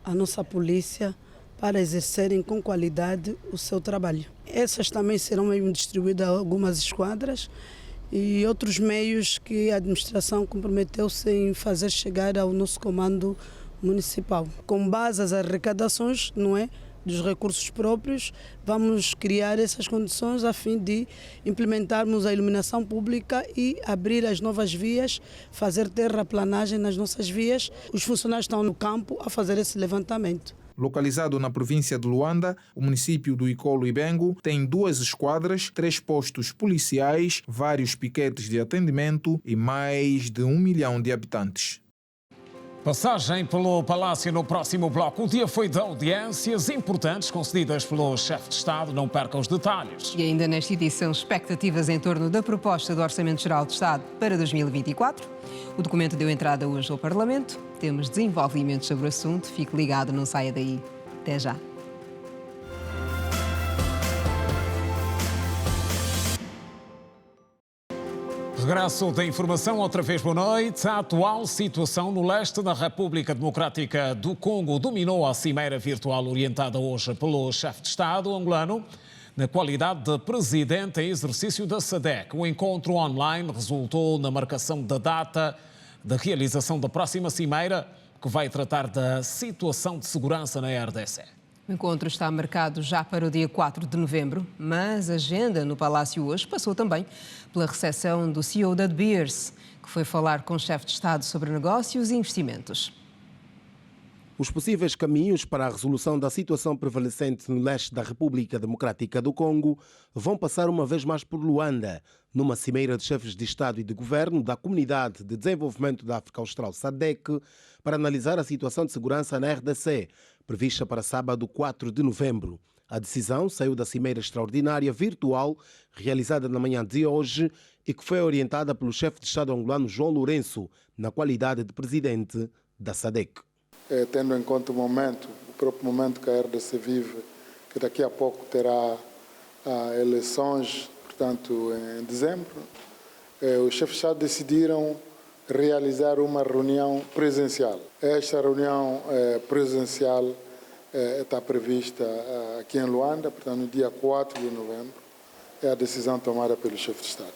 a nossa polícia para exercerem com qualidade o seu trabalho. Essas também serão mesmo distribuídas a algumas esquadras e outros meios que a administração comprometeu-se em fazer chegar ao nosso comando municipal. Com base às arrecadações, não é, dos recursos próprios, vamos criar essas condições a fim de implementarmos a iluminação pública e abrir as novas vias, fazer terraplanagem nas nossas vias. Os funcionários estão no campo a fazer esse levantamento. Localizado na província de Luanda, o município do Icolo-Ibengo tem 2 esquadras, 3 postos policiais, vários piquetes de atendimento e mais de 1 milhão de habitantes. Passagem pelo Palácio no próximo bloco. O dia foi de audiências importantes concedidas pelo chefe de Estado. Não perca os detalhes. E ainda nesta edição, expectativas em torno da proposta do Orçamento Geral de Estado para 2024. O documento deu entrada hoje ao Parlamento. Temos desenvolvimentos sobre o assunto. Fique ligado, não saia daí. Até já. Regresso da informação, outra vez boa noite. A atual situação no leste da República Democrática do Congo dominou a cimeira virtual orientada hoje pelo chefe de Estado angolano na qualidade de presidente em exercício da SADC. O encontro online resultou na marcação da data da realização da próxima cimeira, que vai tratar da situação de segurança na RDC. O encontro está marcado já para o dia 4 de novembro, mas a agenda no Palácio hoje passou também pela recepção do CEO da De Beers, que foi falar com o chefe de Estado sobre negócios e investimentos. Os possíveis caminhos para a resolução da situação prevalecente no leste da República Democrática do Congo vão passar uma vez mais por Luanda, numa cimeira de chefes de Estado e de Governo da Comunidade de Desenvolvimento da África Austral SADC, para analisar a situação de segurança na RDC, prevista para sábado 4 de novembro. A decisão saiu da cimeira extraordinária virtual realizada na manhã de hoje e que foi orientada pelo chefe de Estado angolano João Lourenço, na qualidade de presidente da SADC. Tendo em conta o próprio momento que a RDC vive, que daqui a pouco terá eleições, portanto, em dezembro, os chefes de Estado decidiram realizar uma reunião presencial. Esta reunião presencial está prevista aqui em Luanda, portanto, no dia 4 de novembro, é a decisão tomada pelo chefe de Estado.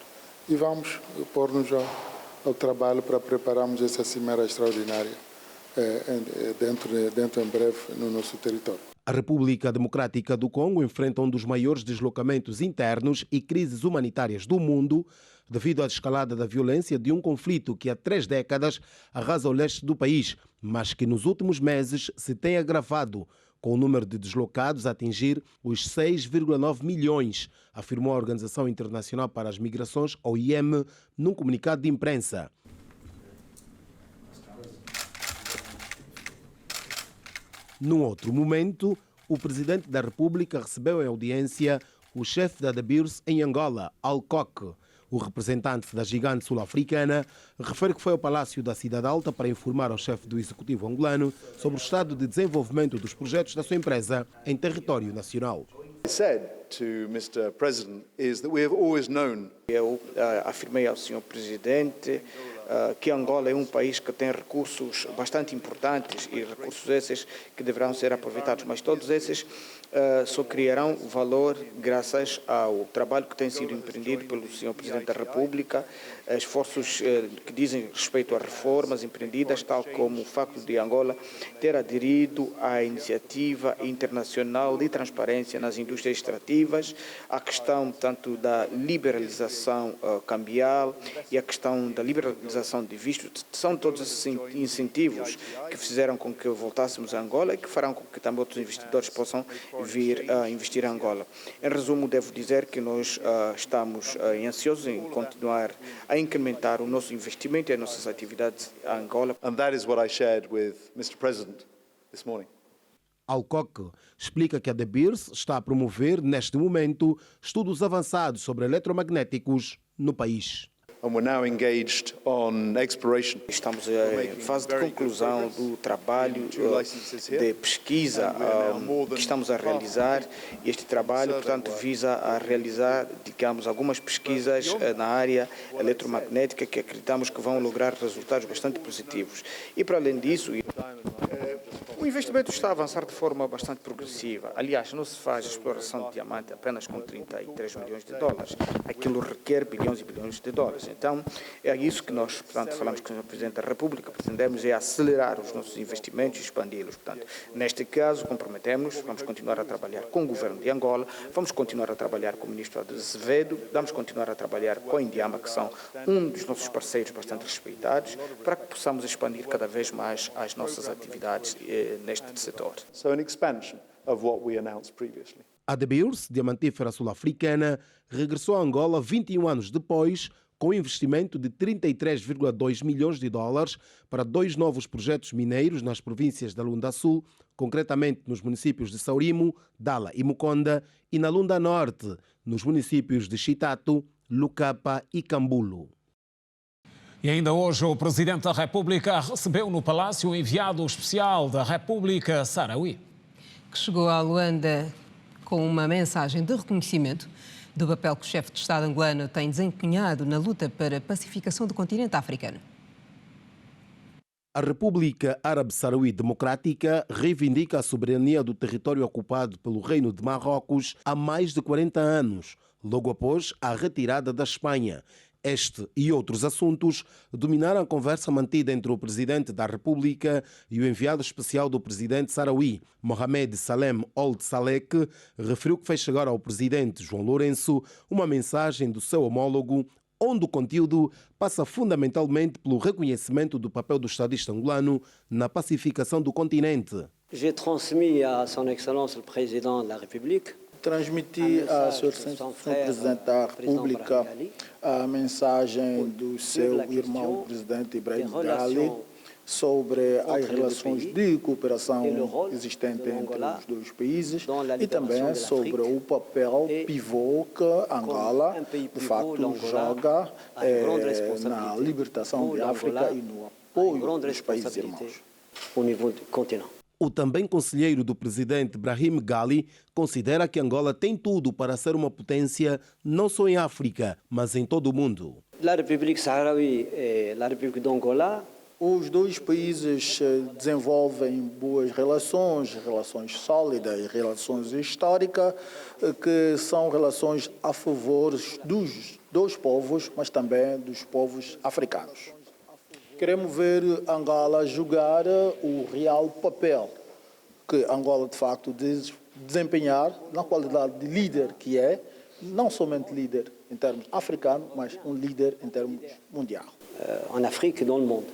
E vamos pôr-nos ao trabalho para prepararmos essa cimeira extraordinária dentro em breve no nosso território. A República Democrática do Congo enfrenta um dos maiores deslocamentos internos e crises humanitárias do mundo devido à escalada da violência de um conflito que há 3 décadas arrasa o leste do país, mas que nos últimos meses se tem agravado, com o número de deslocados a atingir os 6,9 milhões, afirmou a Organização Internacional para as Migrações, OIM, num comunicado de imprensa. Num outro momento, o presidente da República recebeu em audiência o chefe da De Beers em Angola, Al Koch. O representante da gigante sul-africana refere que foi ao Palácio da Cidade Alta para informar ao chefe do Executivo angolano sobre o estado de desenvolvimento dos projetos da sua empresa em território nacional. Eu afirmei ao Sr. Presidente que Angola é um país que tem recursos bastante importantes e recursos esses que deverão ser aproveitados, mas todos esses só criarão valor graças ao trabalho que tem sido empreendido pelo Sr. Presidente da República, esforços que dizem respeito a reformas empreendidas, tal como o facto de Angola ter aderido à iniciativa internacional de transparência nas indústrias extrativas, a questão tanto da liberalização negociação cambial e a questão da liberalização de vistos. São todos esses incentivos que fizeram com que voltássemos a Angola e que farão com que também outros investidores possam vir a investir em Angola. Em resumo, devo dizer que nós estamos ansiosos em continuar a incrementar o nosso investimento e as nossas atividades em Angola. And that is what I shared with Mr. President this morning. Alcock explica que a De Beers está a promover, neste momento, estudos avançados sobre eletromagnéticos no país. And we're now engaged on exploration. Estamos em fase de conclusão do trabalho de pesquisa que estamos a realizar. Este trabalho, portanto, visa a realizar, digamos, algumas pesquisas na área eletromagnética que acreditamos que vão lograr resultados bastante positivos. E, para além disso, o investimento está a avançar de forma bastante progressiva. Aliás, não se faz exploração de diamante apenas com 33 milhões de dólares. Aquilo requer bilhões e bilhões de dólares. Então, é isso que nós, portanto, falamos com o Presidente da República, pretendemos é acelerar os nossos investimentos e expandi-los. Portanto, neste caso, comprometemos, vamos continuar a trabalhar com o Governo de Angola, vamos continuar a trabalhar com o Ministro Azevedo, vamos continuar a trabalhar com a Indiama, que são um dos nossos parceiros bastante respeitados, para que possamos expandir cada vez mais as nossas atividades neste setor. So an expansion of what we announced previously. A De Beers, diamantífera sul-africana, regressou a Angola 21 anos depois, com investimento de 33,2 milhões de dólares para 2 novos projetos mineiros nas províncias da Lunda Sul, concretamente nos municípios de Saurimo, Dala e Mukonda, e na Lunda Norte, nos municípios de Chitato, Lucapa e Cambulo. E ainda hoje o Presidente da República recebeu no Palácio o enviado especial da República Sahraui, que chegou a Luanda com uma mensagem de reconhecimento do papel que o chefe de Estado angolano tem desempenhado na luta para a pacificação do continente africano. A República Árabe Sahraui Democrática reivindica a soberania do território ocupado pelo Reino de Marrocos há mais de 40 anos, logo após a retirada da Espanha. Este e outros assuntos dominaram a conversa mantida entre o Presidente da República e o enviado especial do Presidente Sahraui, Mohamed Salem Ould Salek, referiu que fez chegar ao Presidente João Lourenço uma mensagem do seu homólogo, onde o conteúdo passa fundamentalmente pelo reconhecimento do papel do estadista angolano na pacificação do continente. J'ai transmis à Son Excellence le Président de la République. Transmiti ao Sr. Presidente da República a mensagem do seu irmão, o Presidente Ibrahim Gali, sobre as relações de cooperação existentes entre os dois países e também sobre o papel pivô que Angola, de facto, joga na libertação de África e no apoio dos países irmãos. Au niveau du continent. O também conselheiro do presidente Brahim Gali considera que Angola tem tudo para ser uma potência não só em África, mas em todo o mundo. La République Sahraoui et la République d'Angola. Os dois países desenvolvem boas relações sólidas, relações históricas, que são relações a favor dos dois povos, mas também dos povos africanos. Queremos ver Angola jogar o real papel que Angola, de facto, desempenhar na qualidade de líder que é, não somente líder em termos africanos, mas um líder em termos mundial. En Afrique et dans le monde.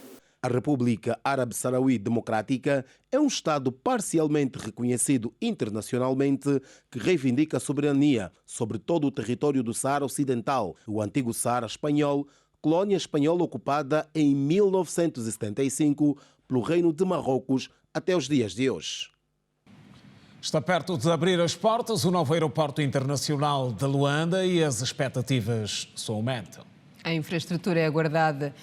A República Árabe Sahraui Democrática é um Estado parcialmente reconhecido internacionalmente que reivindica a soberania sobre todo o território do Saara Ocidental, o antigo Saara espanhol, colônia espanhola ocupada em 1975 pelo Reino de Marrocos até os dias de hoje. Está perto de abrir as portas o novo aeroporto internacional de Luanda e as expectativas só aumentam. A infraestrutura é aguardada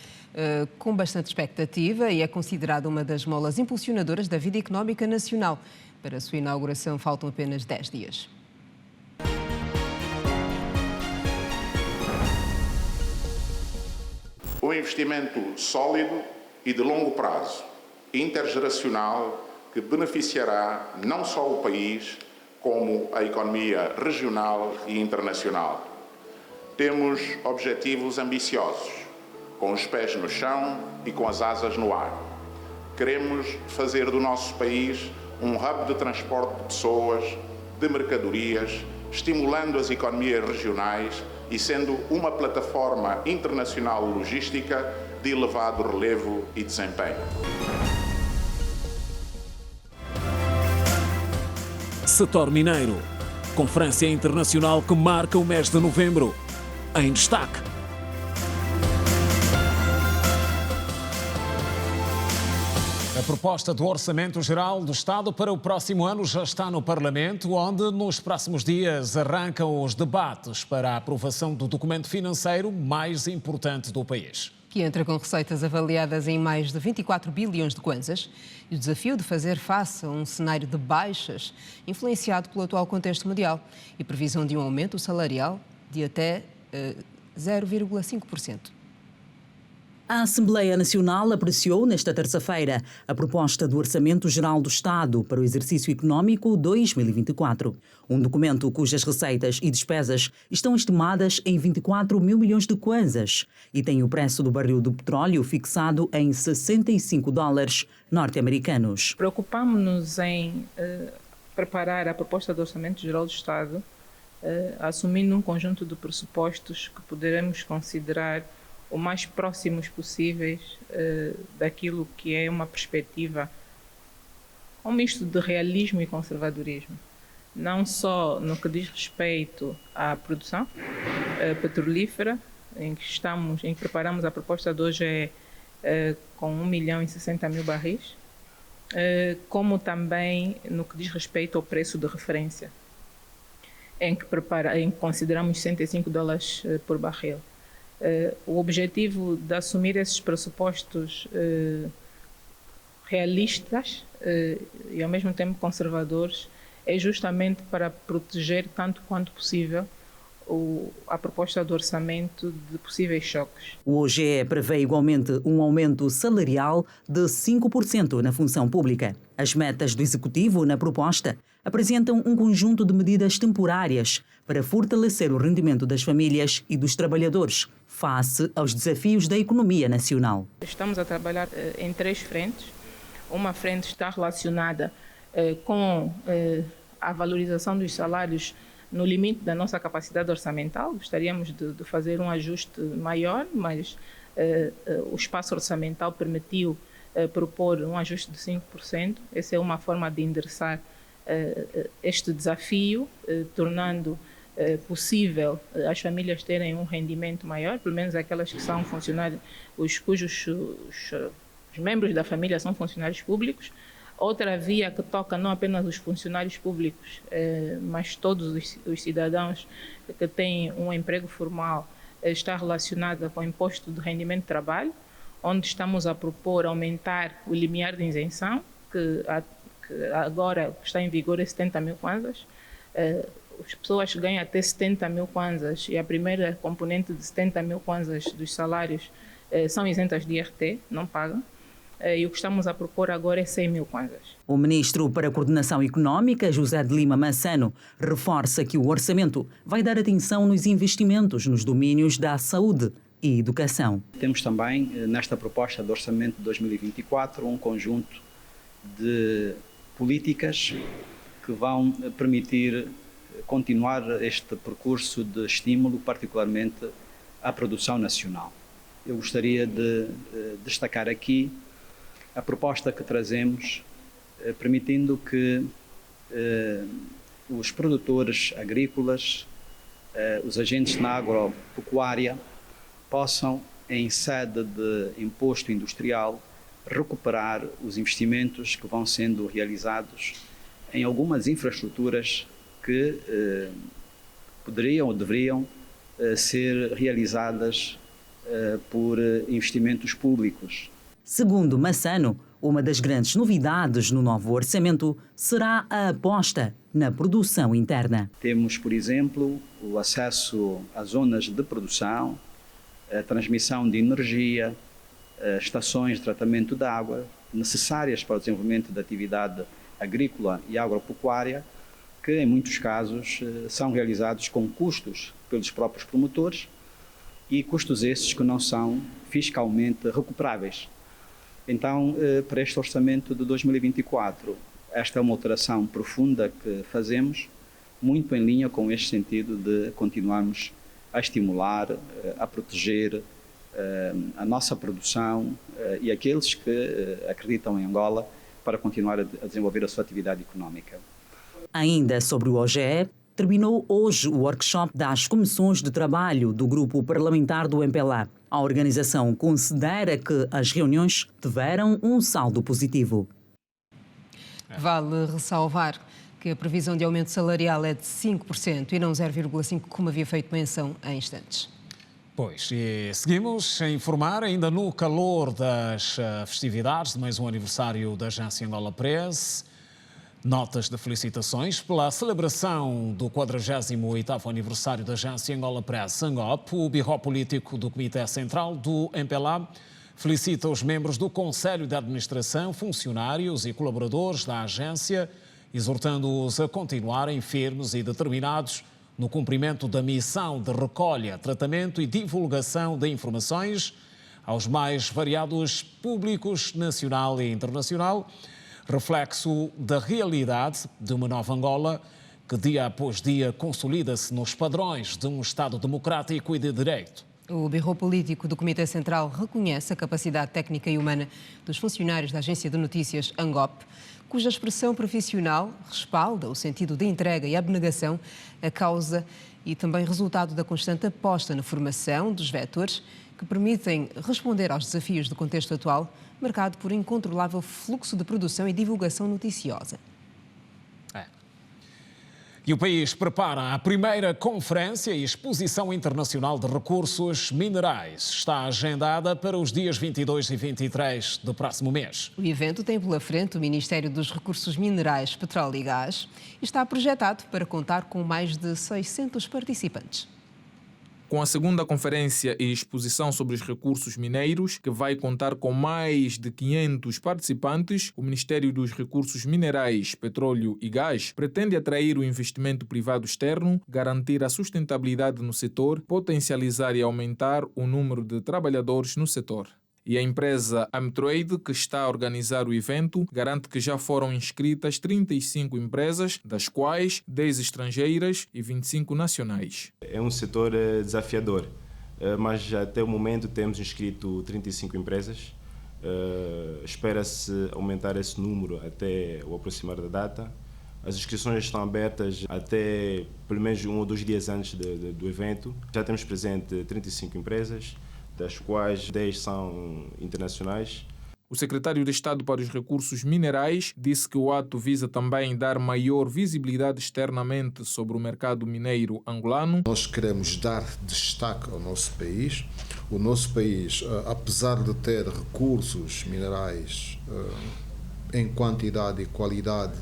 com bastante expectativa e é considerada uma das molas impulsionadoras da vida económica nacional. Para a sua inauguração faltam apenas 10 dias. Um investimento sólido e de longo prazo, intergeracional, que beneficiará não só o país, como a economia regional e internacional. Temos objetivos ambiciosos, com os pés no chão e com as asas no ar. Queremos fazer do nosso país um hub de transporte de pessoas, de mercadorias, estimulando as economias regionais e sendo uma plataforma internacional logística de elevado relevo e desempenho. Setor mineiro. Conferência internacional que marca o mês de novembro. Em destaque. A proposta do Orçamento Geral do Estado para o próximo ano já está no Parlamento, onde nos próximos dias arrancam os debates para a aprovação do documento financeiro mais importante do país. Que entra com receitas avaliadas em mais de 24 bilhões de kwanzas e o desafio de fazer face a um cenário de baixas influenciado pelo atual contexto mundial e previsão de um aumento salarial de até 0,5%. A Assembleia Nacional apreciou nesta terça-feira a proposta do Orçamento Geral do Estado para o exercício económico 2024. Um documento cujas receitas e despesas estão estimadas em 24 mil milhões de kwanzas e tem o preço do barril de petróleo fixado em $65 norte-americanos. Preocupamos-nos em preparar a proposta do Orçamento Geral do Estado, assumindo um conjunto de pressupostos que poderemos considerar o mais próximos possíveis daquilo que é uma perspectiva, um misto de realismo e conservadorismo. Não só no que diz respeito à produção petrolífera, em que preparamos a proposta de hoje com 1.060.000 barris, como também no que diz respeito ao preço de referência, em que consideramos $65 por barril. O objetivo de assumir esses pressupostos realistas e ao mesmo tempo conservadores é justamente para proteger tanto quanto possível a proposta do orçamento de possíveis choques. O OGE prevê igualmente um aumento salarial de 5% na função pública. As metas do Executivo na proposta apresentam um conjunto de medidas temporárias para fortalecer o rendimento das famílias e dos trabalhadores face aos desafios da economia nacional. Estamos a trabalhar em 3 frentes. Uma frente está relacionada com a valorização dos salários no limite da nossa capacidade orçamental. Gostaríamos de fazer um ajuste maior, mas o espaço orçamental permitiu propor um ajuste de 5%. Essa é uma forma de endereçar este desafio, tornando possível as famílias terem um rendimento maior, pelo menos aquelas que são funcionários, cujos os membros da família são funcionários públicos. Outra via que toca não apenas os funcionários públicos, mas todos os cidadãos que têm um emprego formal, está relacionada com o imposto de rendimento de trabalho, onde estamos a propor aumentar o limiar de isenção, que agora está em vigor é 70.000 kwanzas. As pessoas ganham até 70.000 kwanzas e a primeira componente de 70.000 kwanzas dos salários são isentas de IRT, não pagam. E o que estamos a propor agora é 100.000 kwanzas. O ministro para a Coordenação Económica, José de Lima Massano, reforça que o orçamento vai dar atenção nos investimentos nos domínios da saúde e educação. Temos também, nesta proposta de orçamento de 2024, um conjunto de políticas que vão permitir continuar este percurso de estímulo, particularmente à produção nacional. Eu gostaria de destacar aqui a proposta que trazemos, permitindo que os produtores agrícolas, os agentes na agropecuária, possam, em sede de imposto industrial, recuperar os investimentos que vão sendo realizados em algumas infraestruturas que poderiam ou deveriam ser realizadas por investimentos públicos. Segundo Massano, uma das grandes novidades no novo orçamento será a aposta na produção interna. Temos, por exemplo, o acesso às zonas de produção, a transmissão de energia, estações de tratamento de água necessárias para o desenvolvimento da atividade agrícola e agropecuária, que em muitos casos são realizados com custos pelos próprios promotores e custos esses que não são fiscalmente recuperáveis. Então, para este orçamento de 2024, esta é uma alteração profunda que fazemos, muito em linha com este sentido de continuarmos a estimular, a proteger a nossa produção e aqueles que acreditam em Angola para continuar a desenvolver a sua atividade económica. Ainda sobre o OGE, terminou hoje o workshop das comissões de trabalho do grupo parlamentar do MPLA. A organização considera que as reuniões tiveram um saldo positivo. Vale ressalvar que a previsão de aumento salarial é de 5% e não 0,5%, como havia feito menção em instantes. Pois, e seguimos a informar, ainda no calor das festividades de mais um aniversário da Agência Angola Press. Notas de felicitações pela celebração do 48º aniversário da Agência Angola Press, ANGOP. O Birro Político do Comitê Central do MPLA felicita os membros do Conselho de Administração, funcionários e colaboradores da agência, exortando-os a continuarem firmes e determinados no cumprimento da missão de recolha, tratamento e divulgação de informações aos mais variados públicos nacional e internacional, reflexo da realidade de uma nova Angola que dia após dia consolida-se nos padrões de um Estado democrático e de direito. O Birro Político do Comitê Central reconhece a capacidade técnica e humana dos funcionários da Agência de Notícias ANGOP, cuja expressão profissional respalda o sentido de entrega e abnegação, a causa e também resultado da constante aposta na formação dos vetores que permitem responder aos desafios do contexto atual, marcado por incontrolável fluxo de produção e divulgação noticiosa. E o país prepara a primeira conferência e exposição internacional de recursos minerais. Está agendada para os dias 22 e 23 do próximo mês. O evento tem pela frente o Ministério dos Recursos Minerais, Petróleo e Gás e está projetado para contar com mais de 600 participantes. Com a segunda conferência e exposição sobre os recursos mineiros, que vai contar com mais de 500 participantes, o Ministério dos Recursos Minerais, Petróleo e Gás pretende atrair o investimento privado externo, garantir a sustentabilidade no setor, potencializar e aumentar o número de trabalhadores no setor. E a empresa Amtrade, que está a organizar o evento, garante que já foram inscritas 35 empresas, das quais 10 estrangeiras e 25 nacionais. É um setor desafiador, mas até o momento temos inscrito 35 empresas. Espera-se aumentar esse número até o aproximar da data. As inscrições estão abertas até pelo menos 1 ou 2 dias antes do evento. Já temos presente 35 empresas, das quais 10 são internacionais. O secretário de Estado para os Recursos Minerais disse que o ato visa também dar maior visibilidade externamente sobre o mercado mineiro angolano. Nós queremos dar destaque ao nosso país. O nosso país, apesar de ter recursos minerais em quantidade e qualidade,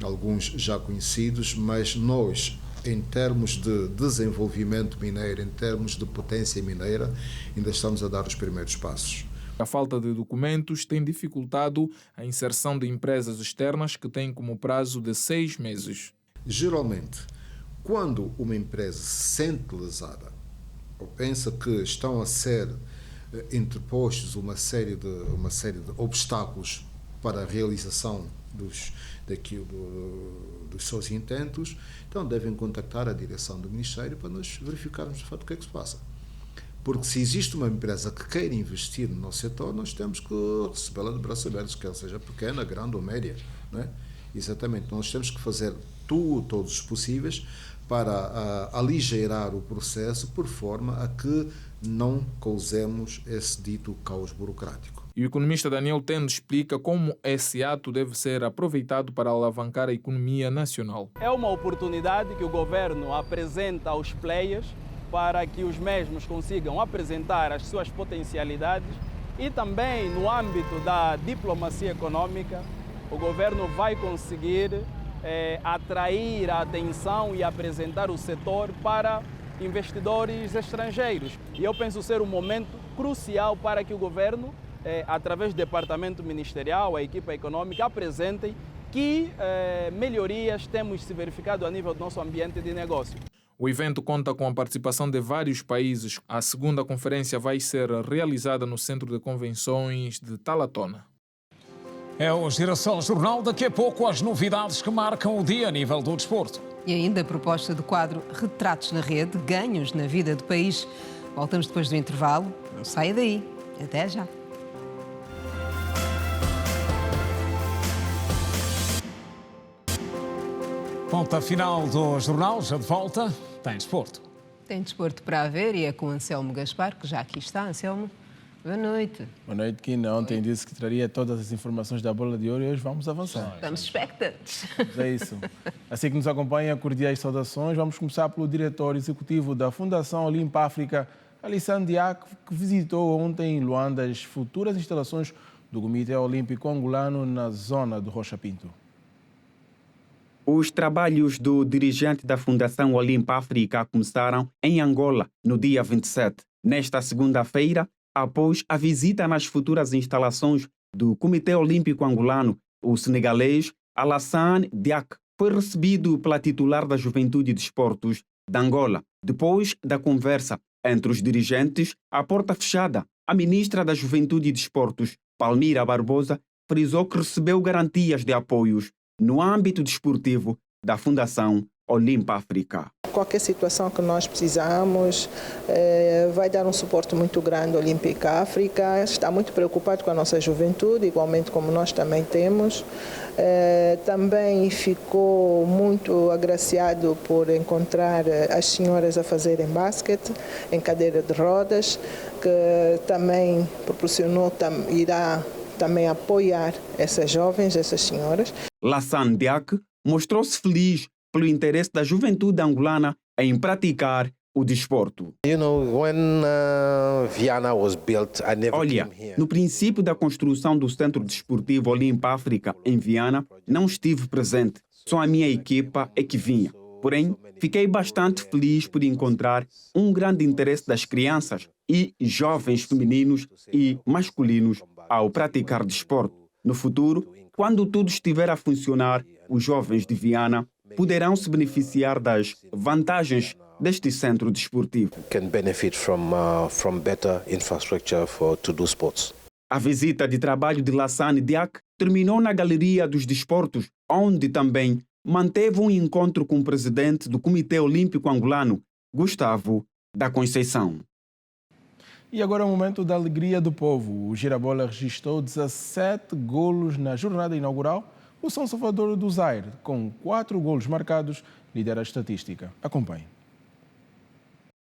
alguns já conhecidos, mas nós, em termos de desenvolvimento mineiro, em termos de potência mineira, ainda estamos a dar os primeiros passos. A falta de documentos tem dificultado a inserção de empresas externas que têm como prazo de 6 meses. Geralmente, quando uma empresa se sente lesada ou pensa que estão a ser interpostos uma série de obstáculos para a realização dos seus intentos, então devem contactar a direção do Ministério para nós verificarmos de fato o que é que se passa. Porque se existe uma empresa que queira investir no nosso setor, nós temos que recebê-la de braços abertos, quer seja pequena, grande ou média, não é? Exatamente, nós temos que fazer todos os possíveis para aligeirar o processo por forma a que não causemos esse dito caos burocrático. E o economista Daniel Tendo explica como esse ato deve ser aproveitado para alavancar a economia nacional. É uma oportunidade que o governo apresenta aos players para que os mesmos consigam apresentar as suas potencialidades e também no âmbito da diplomacia econômica, o governo vai conseguir atrair a atenção e apresentar o setor para investidores estrangeiros. E eu penso ser um momento crucial para que o governo, através do departamento ministerial, a equipa econômica, apresentem que melhorias temos se verificado a nível do nosso ambiente de negócio. O evento conta com a participação de vários países. A segunda conferência vai ser realizada no Centro de Convenções de Talatona. É o Girassol Jornal. Daqui a pouco as novidades que marcam o dia a nível do desporto. E ainda a proposta do quadro Retratos na Rede, ganhos na vida do país. Voltamos depois do intervalo. Não saia daí. Até já. Ponta final do jornal, já de volta. Tem desporto. Tem desporto para haver e é com Anselmo Gaspar, que já aqui está. Anselmo, boa noite. Boa noite, Kina. Ontem disse que traria todas as informações da bola de ouro e hoje vamos avançar. Estamos expectantes. É isso. Assim que nos acompanha, cordiais saudações. Vamos começar pelo diretor executivo da Fundação Olimpa África, Alassane Diack, que visitou ontem em Luanda as futuras instalações do Comitê Olímpico Angolano na zona do Rocha Pinto. Os trabalhos do dirigente da Fundação Olimpa África começaram em Angola no dia 27. Nesta segunda-feira, após a visita nas futuras instalações do Comitê Olímpico Angolano, o senegalês Alassane Diack foi recebido pela titular da Juventude e Desportos de Angola. Depois da conversa entre os dirigentes, à porta fechada, a ministra da Juventude e Desportos, Palmira Barbosa, frisou que recebeu garantias de apoios no âmbito desportivo da Fundação Olimpa África. Qualquer situação que nós precisamos vai dar um suporte muito grande à Olímpica África. Está muito preocupado com a nossa juventude, igualmente como nós também temos. Também ficou muito agraciado por encontrar as senhoras a fazerem basquete em cadeira de rodas, que também proporcionou, irá também apoiar essas jovens, essas senhoras. Alassane Diack mostrou-se feliz pelo interesse da juventude angolana em praticar o desporto. Olha, no princípio da construção do Centro Desportivo Olimpa África em Viana, não estive presente, só a minha equipa é que vinha. Porém, fiquei bastante feliz por encontrar um grande interesse das crianças e jovens femininos e masculinos ao praticar desporto. No futuro, quando tudo estiver a funcionar, os jovens de Viana poderão se beneficiar das vantagens deste centro desportivo. A visita de trabalho de Alassane Diack terminou na Galeria dos Desportos, onde também manteve um encontro com o presidente do Comitê Olímpico Angolano, Gustavo da Conceição. E agora é o momento da alegria do povo. O Girabola registrou 17 golos na jornada inaugural. O São Salvador do Zaire, com 4 golos marcados, lidera a estatística. Acompanhe.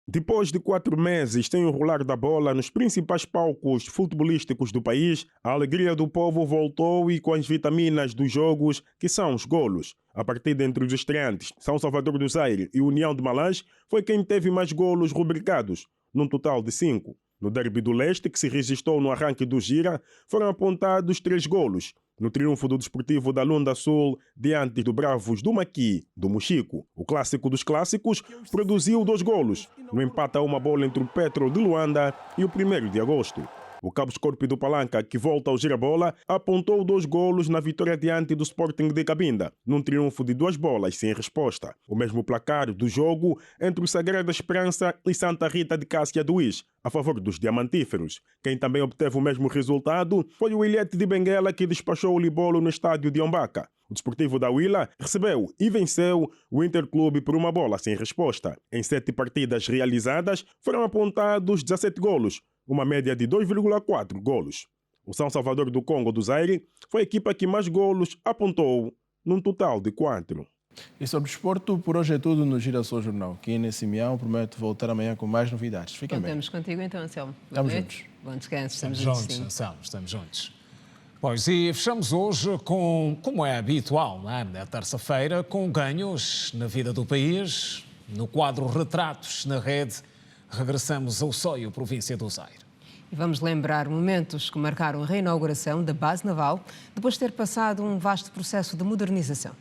Depois de 4 meses sem o rolar da bola nos principais palcos futebolísticos do país, a alegria do povo voltou e com as vitaminas dos jogos, que são os golos. A partida entre os estreantes, São Salvador do Zaire e União de Malange, foi quem teve mais golos rubricados, num total de 5. No derby do Leste, que se registrou no arranque do Gira, foram apontados 3 golos. No triunfo do Desportivo da Lunda Sul, diante do Bravos do Maqui, do Mochico. O clássico dos clássicos produziu 2 golos, no empate a 1 bola entre o Petro de Luanda e o 1º de agosto. O Cabo Escorpio do Palanca, que volta ao Girabola, apontou 2 golos na vitória diante do Sporting de Cabinda, num triunfo de 2 bolas sem resposta. O mesmo placar do jogo entre o Sagrada Esperança e Santa Rita de Cássia do Is, a favor dos diamantíferos. Quem também obteve o mesmo resultado foi o Ilhete de Benguela, que despachou o Libolo no estádio de Ombaca. O Desportivo da Huila recebeu e venceu o Interclube por 1 bola sem resposta. Em 7 partidas realizadas, foram apontados 17 golos, uma média de 2,4 golos. O São Salvador do Congo do Zaire foi a equipa que mais golos apontou, num total de 4. E sobre desporto, por hoje é tudo no Girassol Jornal. Kina Simeão promete voltar amanhã com mais novidades. Fiquem bem. Contamos contigo então, Anselmo. Estamos juntos. Bom descanso. Estamos juntos, Anselmo. Estamos juntos. Pois, e fechamos hoje com, como é habitual, não é? Na terça-feira, com ganhos na vida do país. No quadro Retratos na Rede, regressamos ao Soio, província do Zaire. E vamos lembrar momentos que marcaram a reinauguração da base naval, depois de ter passado um vasto processo de modernização.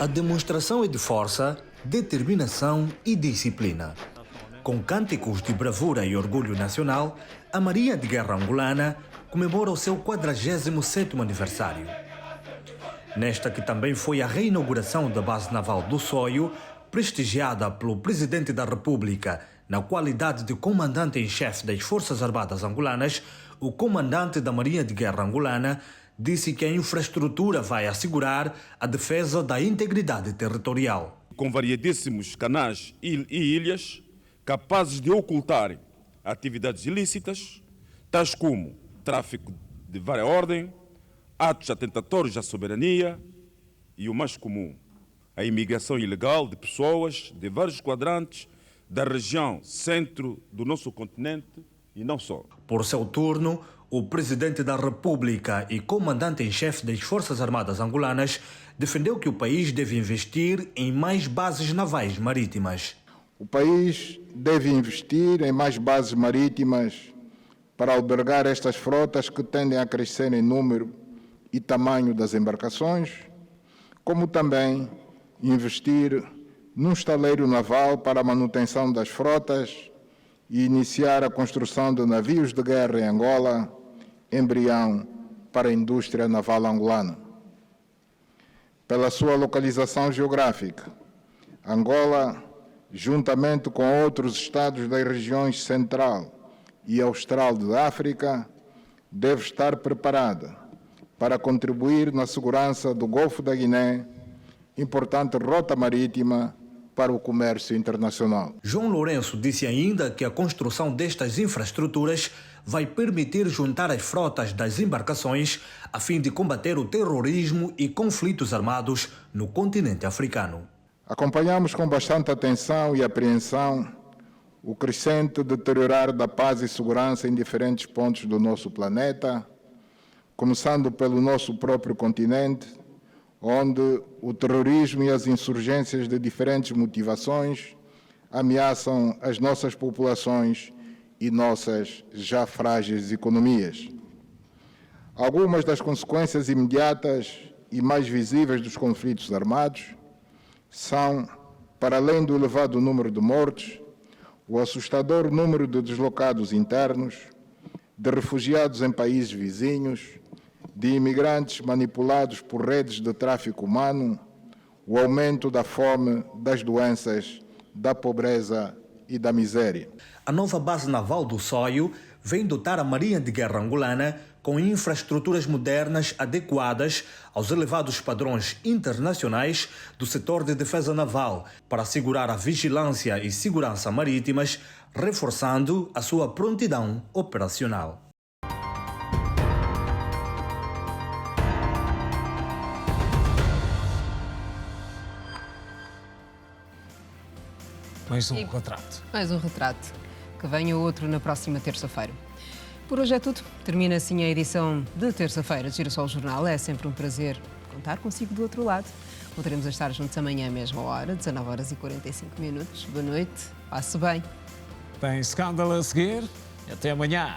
A demonstração é de força, determinação e disciplina. Com cânticos de bravura e orgulho nacional, a Marinha de Guerra Angolana comemora o seu 47º aniversário. Nesta que também foi a reinauguração da base naval do Soio, prestigiada pelo Presidente da República Na qualidade de comandante em chefe das Forças Armadas angolanas, o comandante da Marinha de Guerra angolana disse que a infraestrutura vai assegurar a defesa da integridade territorial. Com variedíssimos canais e ilhas capazes de ocultar atividades ilícitas, tais como tráfico de várias ordens, atos atentatórios à soberania e o mais comum, a imigração ilegal de pessoas de vários quadrantes da região centro do nosso continente e não só. Por seu turno, o presidente da República e comandante em chefe das Forças Armadas angolanas defendeu que o país deve investir em mais bases navais marítimas. O país deve investir em mais bases marítimas para albergar estas frotas que tendem a crescer em número e tamanho das embarcações, como também investir num estaleiro naval para a manutenção das frotas e iniciar a construção de navios de guerra em Angola, embrião para a indústria naval angolana. Pela sua localização geográfica, Angola, juntamente com outros estados das regiões central e austral da África, deve estar preparada para contribuir na segurança do Golfo da Guiné, importante rota marítima para o comércio internacional. João Lourenço disse ainda que a construção destas infraestruturas vai permitir juntar as frotas das embarcações a fim de combater o terrorismo e conflitos armados no continente africano. Acompanhamos com bastante atenção e apreensão o crescente deteriorar da paz e segurança em diferentes pontos do nosso planeta, começando pelo nosso próprio continente, onde o terrorismo e as insurgências de diferentes motivações ameaçam as nossas populações e nossas já frágeis economias. Algumas das consequências imediatas e mais visíveis dos conflitos armados são, para além do elevado número de mortos, o assustador número de deslocados internos, de refugiados em países vizinhos, de imigrantes manipulados por redes de tráfico humano, o aumento da fome, das doenças, da pobreza e da miséria. A nova base naval do Soio vem dotar a Marinha de Guerra angolana com infraestruturas modernas adequadas aos elevados padrões internacionais do setor de defesa naval para assegurar a vigilância e segurança marítimas, reforçando a sua prontidão operacional. Mais um retrato. Mais um retrato. Que venha outro na próxima terça-feira. Por hoje é tudo. Termina assim a edição de terça-feira de Girassol Jornal. É sempre um prazer contar consigo do outro lado. Voltaremos a estar juntos amanhã à mesma hora, 19h45. Boa noite, passe bem. Tem escândalo a seguir. Até amanhã.